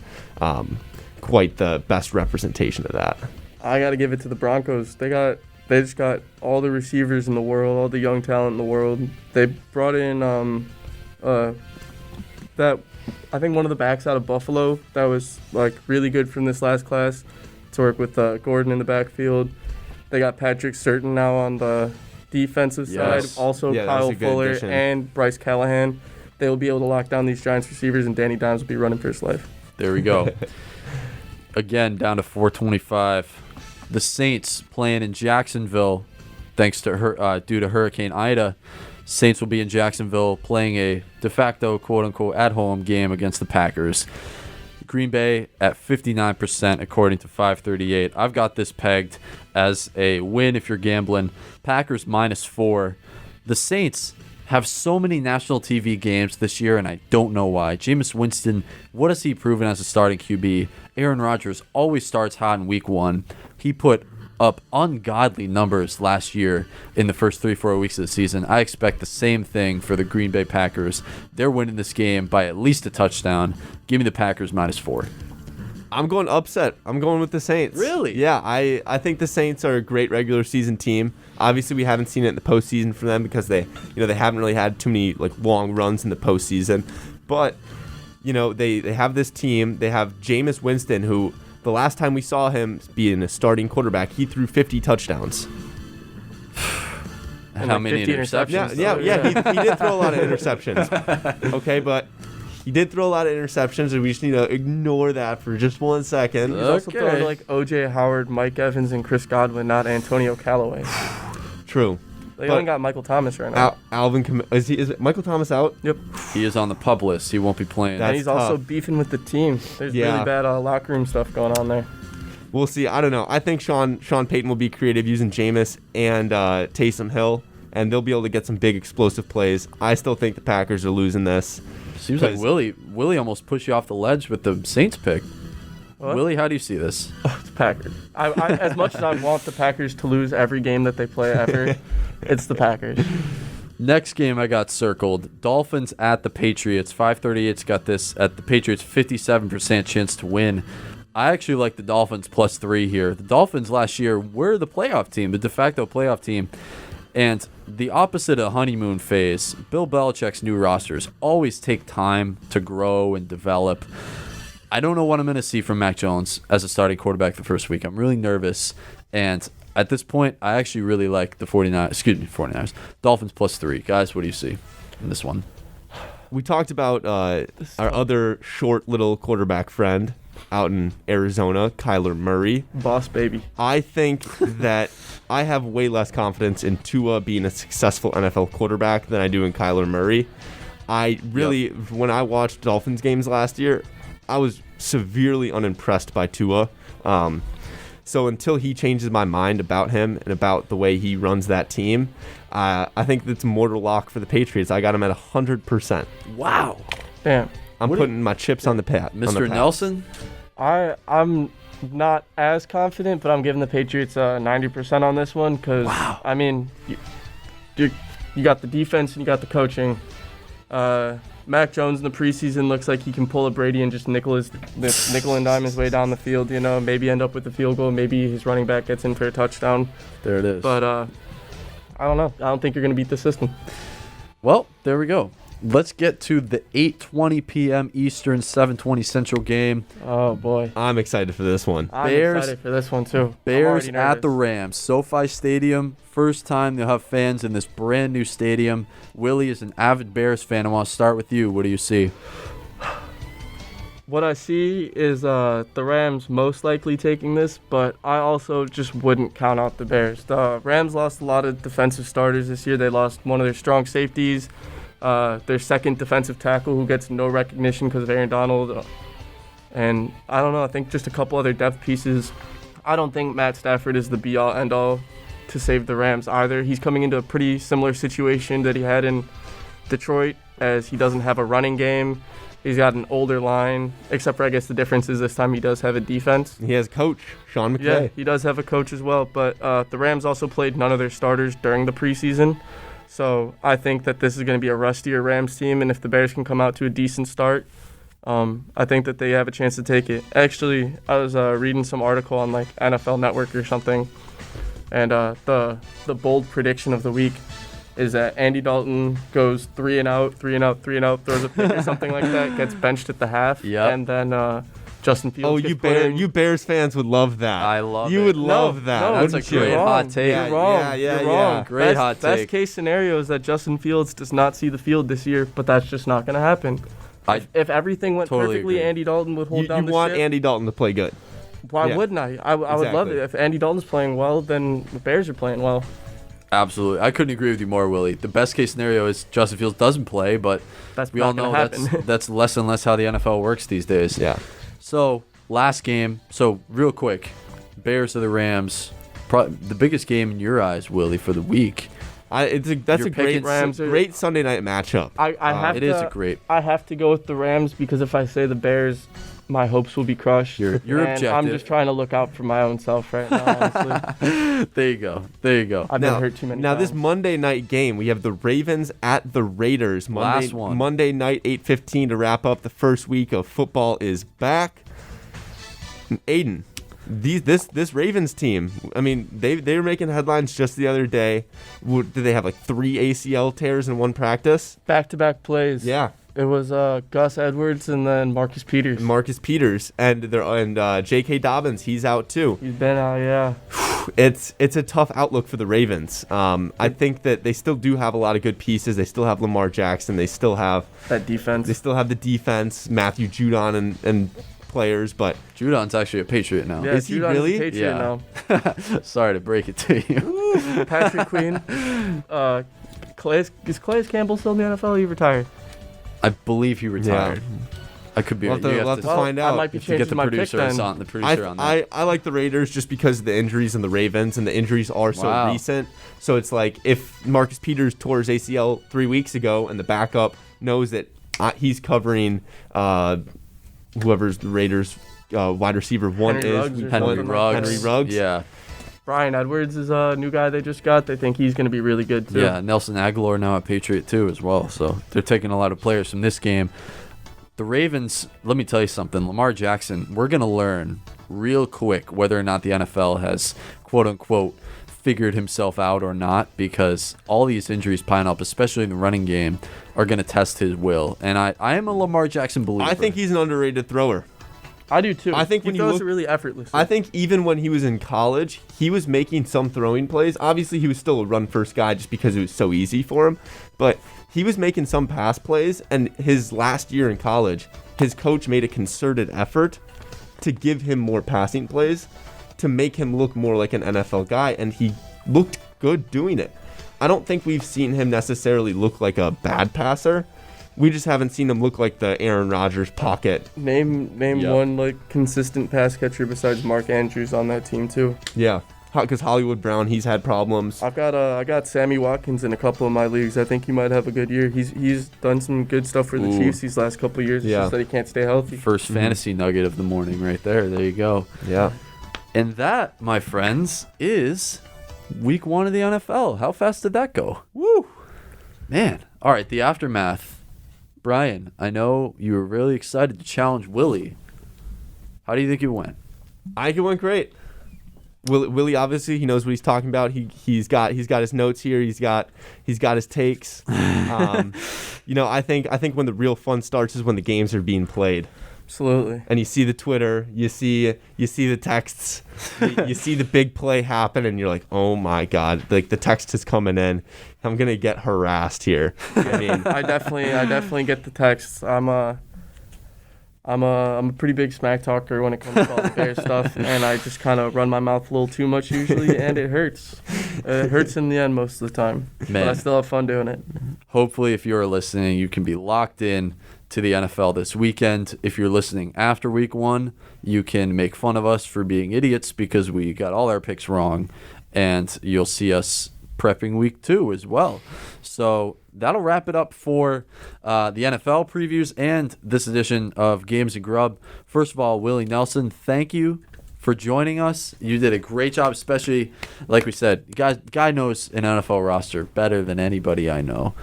quite the best representation of that. I got to give it to the Broncos. They just got all the receivers in the world, all the young talent in the world. They brought in that. I think one of the backs out of Buffalo that was like really good from this last class to work with Gordon in the backfield. They got Patrick Surtain now on the defensive side. Also Kyle Fuller addition. And Bryce Callahan. They will be able to lock down these Giants receivers, and Danny Dimes will be running for his life. There we go. Again, down to 425. The Saints playing in Jacksonville, thanks to due to Hurricane Ida. Saints will be in Jacksonville playing a de facto, quote-unquote, at-home game against the Packers. Green Bay at 59%, according to 538. I've got this pegged as a win if you're gambling. Packers -4. The Saints have so many national TV games this year, and I don't know why. Jameis Winston, what has he proven as a starting QB? Aaron Rodgers always starts hot in week 1. He put up ungodly numbers last year in the first 3-4 weeks of the season. I expect the same thing for the Green Bay Packers. They're winning this game by at least a touchdown. Give me the Packers -4. I'm going upset. I'm going with the Saints. Really? Yeah, I think the Saints are a great regular season team. Obviously, we haven't seen it in the postseason for them because they haven't really had too many long runs in the postseason. But they have this team. They have Jameis Winston, who the last time we saw him being a starting quarterback, he threw 50 touchdowns. How many interceptions? Yeah. He did throw a lot of interceptions. Okay, but he did throw a lot of interceptions, and we just need to ignore that for just 1 second. He's also throwing like O.J. Howard, Mike Evans, and Chris Godwin, not Antonio Callaway. True. They only got Michael Thomas right now. Is it Michael Thomas out? Yep. He is on the PUP list. He won't be playing. And he's also beefing with the team. There's really bad locker room stuff going on there. We'll see. I don't know. I think Sean Payton will be creative using Jameis and Taysom Hill, and they'll be able to get some big explosive plays. I still think the Packers are losing this. Seems like Willie almost pushed you off the ledge with the Saints pick. What? Willie, how do you see this? It's Packers. I as much as I want the Packers to lose every game that they play ever, it's the Packers. Next game I got circled. Dolphins at the Patriots. 538's got this at the Patriots 57% chance to win. I actually like the Dolphins +3 here. The Dolphins last year were the playoff team, the de facto playoff team. And the opposite of honeymoon phase, Bill Belichick's new rosters always take time to grow and develop. I don't know what I'm going to see from Mac Jones as a starting quarterback the first week. I'm really nervous. And at this point, I actually really like the 49ers. Dolphins +3. Guys, what do you see in this one? We talked about our other short little quarterback friend out in Arizona, Kyler Murray. Boss baby. I think that I have way less confidence in Tua being a successful NFL quarterback than I do in Kyler Murray. I really, when I watched Dolphins games last year, I was severely unimpressed by Tua. So until he changes my mind about him and about the way he runs that team, I think that's mortal lock for the Patriots. I got him at 100%. Wow. Damn. I'm putting my chips on the pat. Mr. Nelson? I'm not as confident, but I'm giving the Patriots 90% on this one because, I mean, you got the defense and you got the coaching. Mac Jones in the preseason looks like he can pull a Brady and just nickel and dime his way down the field, maybe end up with a field goal. Maybe his running back gets in for a touchdown. There it is. But I don't know. I don't think you're going to beat the system. Well, there we go. Let's get to the 8:20 p.m. Eastern, 7:20 Central game. Oh, boy. I'm excited for this one. I'm excited for this one, too. Bears at the Rams. SoFi Stadium. First time they'll have fans in this brand new stadium. Willie is an avid Bears fan. I want to start with you. What do you see? What I see is the Rams most likely taking this, but I also just wouldn't count out the Bears. The Rams lost a lot of defensive starters this year. They lost one of their strong safeties, their second defensive tackle who gets no recognition because of Aaron Donald. And I don't know, I think just a couple other depth pieces. I don't think Matt Stafford is the be-all, end-all to save the Rams either. He's coming into a pretty similar situation that he had in Detroit, as he doesn't have a running game. He's got an older line, except for I guess the difference is this time he does have a defense. He has a coach, Sean McVay. Yeah, he does have a coach as well, but the Rams also played none of their starters during the preseason. So I think that this is going to be a rustier Rams team, and if the Bears can come out to a decent start, I think that they have a chance to take it. Actually, I was reading some article on like NFL Network or something, and the bold prediction of the week is that Andy Dalton goes 3 and out, throws a pick or something like that, gets benched at the half, and then Justin Fields. Oh, you Bears fans would love that. I love it. You would love that. No, that's a great hot take. You're wrong. Yeah. You're wrong. Great hot take. Best case scenario is that Justin Fields does not see the field this year, but that's just not going to happen. If everything went perfectly, agree. Andy Dalton would hold down the ship. You want Andy Dalton to play good. Why wouldn't I? I would love it. If Andy Dalton's playing well, then the Bears are playing well. Absolutely. I couldn't agree with you more, Willie. The best case scenario is Justin Fields doesn't play, but we all know that's less and less how the NFL works these days. Yeah. So, last game. So, real quick, Bears to the Rams. The biggest game in your eyes, Willie, for the week. That's a great Sunday night matchup. I have to go with the Rams because if I say the Bears, my hopes will be crushed. You're objective. I'm just trying to look out for my own self right now, honestly. There you go. I've been hurt too many times. This Monday night game, we have the Ravens at the Raiders. Last one. Monday night, 8:15 to wrap up the first week of football is back. Aidan, this Ravens team, I mean, they were making headlines just the other day. Did they have like 3 ACL tears in one practice? Back-to-back plays. Yeah. It was Gus Edwards and then Marcus Peters. And J.K. Dobbins, he's out too. He's been out, yeah. It's a tough outlook for the Ravens. I think that they still do have a lot of good pieces. They still have Lamar Jackson. They still have that defense. They still have the defense, Matthew Judon and players, but Judon's actually a Patriot now. Yeah, is he really? A Patriot now. Sorry to break it to you. Patrick Queen. Is Calais Campbell still in the NFL? He retired. I believe he retired. Yeah. I could be. We'll have to find out. I might be changing my pick then. The producer on that. I like the Raiders just because of the injuries and the Ravens, and the injuries are so recent. So it's like if Marcus Peters tore his ACL 3 weeks ago, and the backup knows that he's covering whoever's the Raiders wide receiver one Henry Ruggs. Yeah. Brian Edwards is a new guy they just got. They think he's going to be really good, too. Yeah, Nelson Aguilar now a Patriot, too, as well. So they're taking a lot of players from this game. The Ravens, let me tell you something. Lamar Jackson, we're going to learn real quick whether or not the NFL has, quote-unquote, figured himself out or not, because all these injuries piling up, especially in the running game, are going to test his will. And I am a Lamar Jackson believer. I think he's an underrated thrower. I do too. I think he throws it really effortlessly. I think even when he was in college, he was making some throwing plays. Obviously, he was still a run-first guy just because it was so easy for him. But he was making some pass plays, and his last year in college, his coach made a concerted effort to give him more passing plays to make him look more like an NFL guy, and he looked good doing it. I don't think we've seen him necessarily look like a bad passer. We just haven't seen him look like the Aaron Rodgers pocket. Name one like consistent pass catcher besides Mark Andrews on that team too. Yeah, because Hollywood Brown, he's had problems. I got Sammy Watkins in a couple of my leagues. I think he might have a good year. He's done some good stuff for the Chiefs these last couple of years. It's just that he can't stay healthy. First fantasy nugget of the morning right there. There you go. Yeah. And that, my friends, is week 1 of the NFL. How fast did that go? Woo! Man. All right, the aftermath. Brian, I know you were really excited to challenge Willie. How do you think it went? I think it went great. Willie obviously, he knows what he's talking about. He's got his notes here. He's got his takes. I think when the real fun starts is when the games are being played. Absolutely. And you see the Twitter, you see the texts, you see the big play happen, and you're like, oh my God, like the text is coming in. I'm gonna get harassed here. I mean, I definitely get the texts. I'm a pretty big smack talker when it comes to all the Bears stuff, and I just kind of run my mouth a little too much usually, and it hurts. It hurts in the end most of the time. Man. But I still have fun doing it. Hopefully, if you're listening, you can be locked in to the NFL this weekend. If you're listening after week 1, you can make fun of us for being idiots because we got all our picks wrong, and you'll see us prepping week 2 as well. So that'll wrap it up for the NFL previews and this edition of Games and Grub. First of all, Willie Nelson, thank you for joining us. You did a great job, especially, like we said, guy knows an NFL roster better than anybody I know.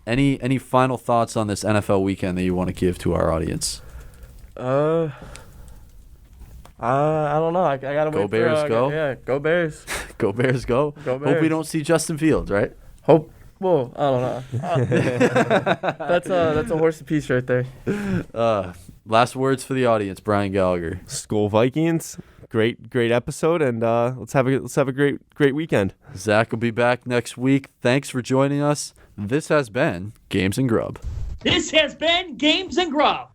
Any final thoughts on this NFL weekend that you want to give to our audience? I don't know. I gotta go wait. Bears, go. Yeah, go Bears. Go Bears, go. Go Bears. Hope we don't see Justin Fields, right? Hope. Well, I don't know. That's a horse apiece right there. Last words for the audience, Brian Gallagher. Skol Vikings. Great episode, and let's have a great weekend. Zach will be back next week. Thanks for joining us. This has been Games and Grub. This has been Games and Grub.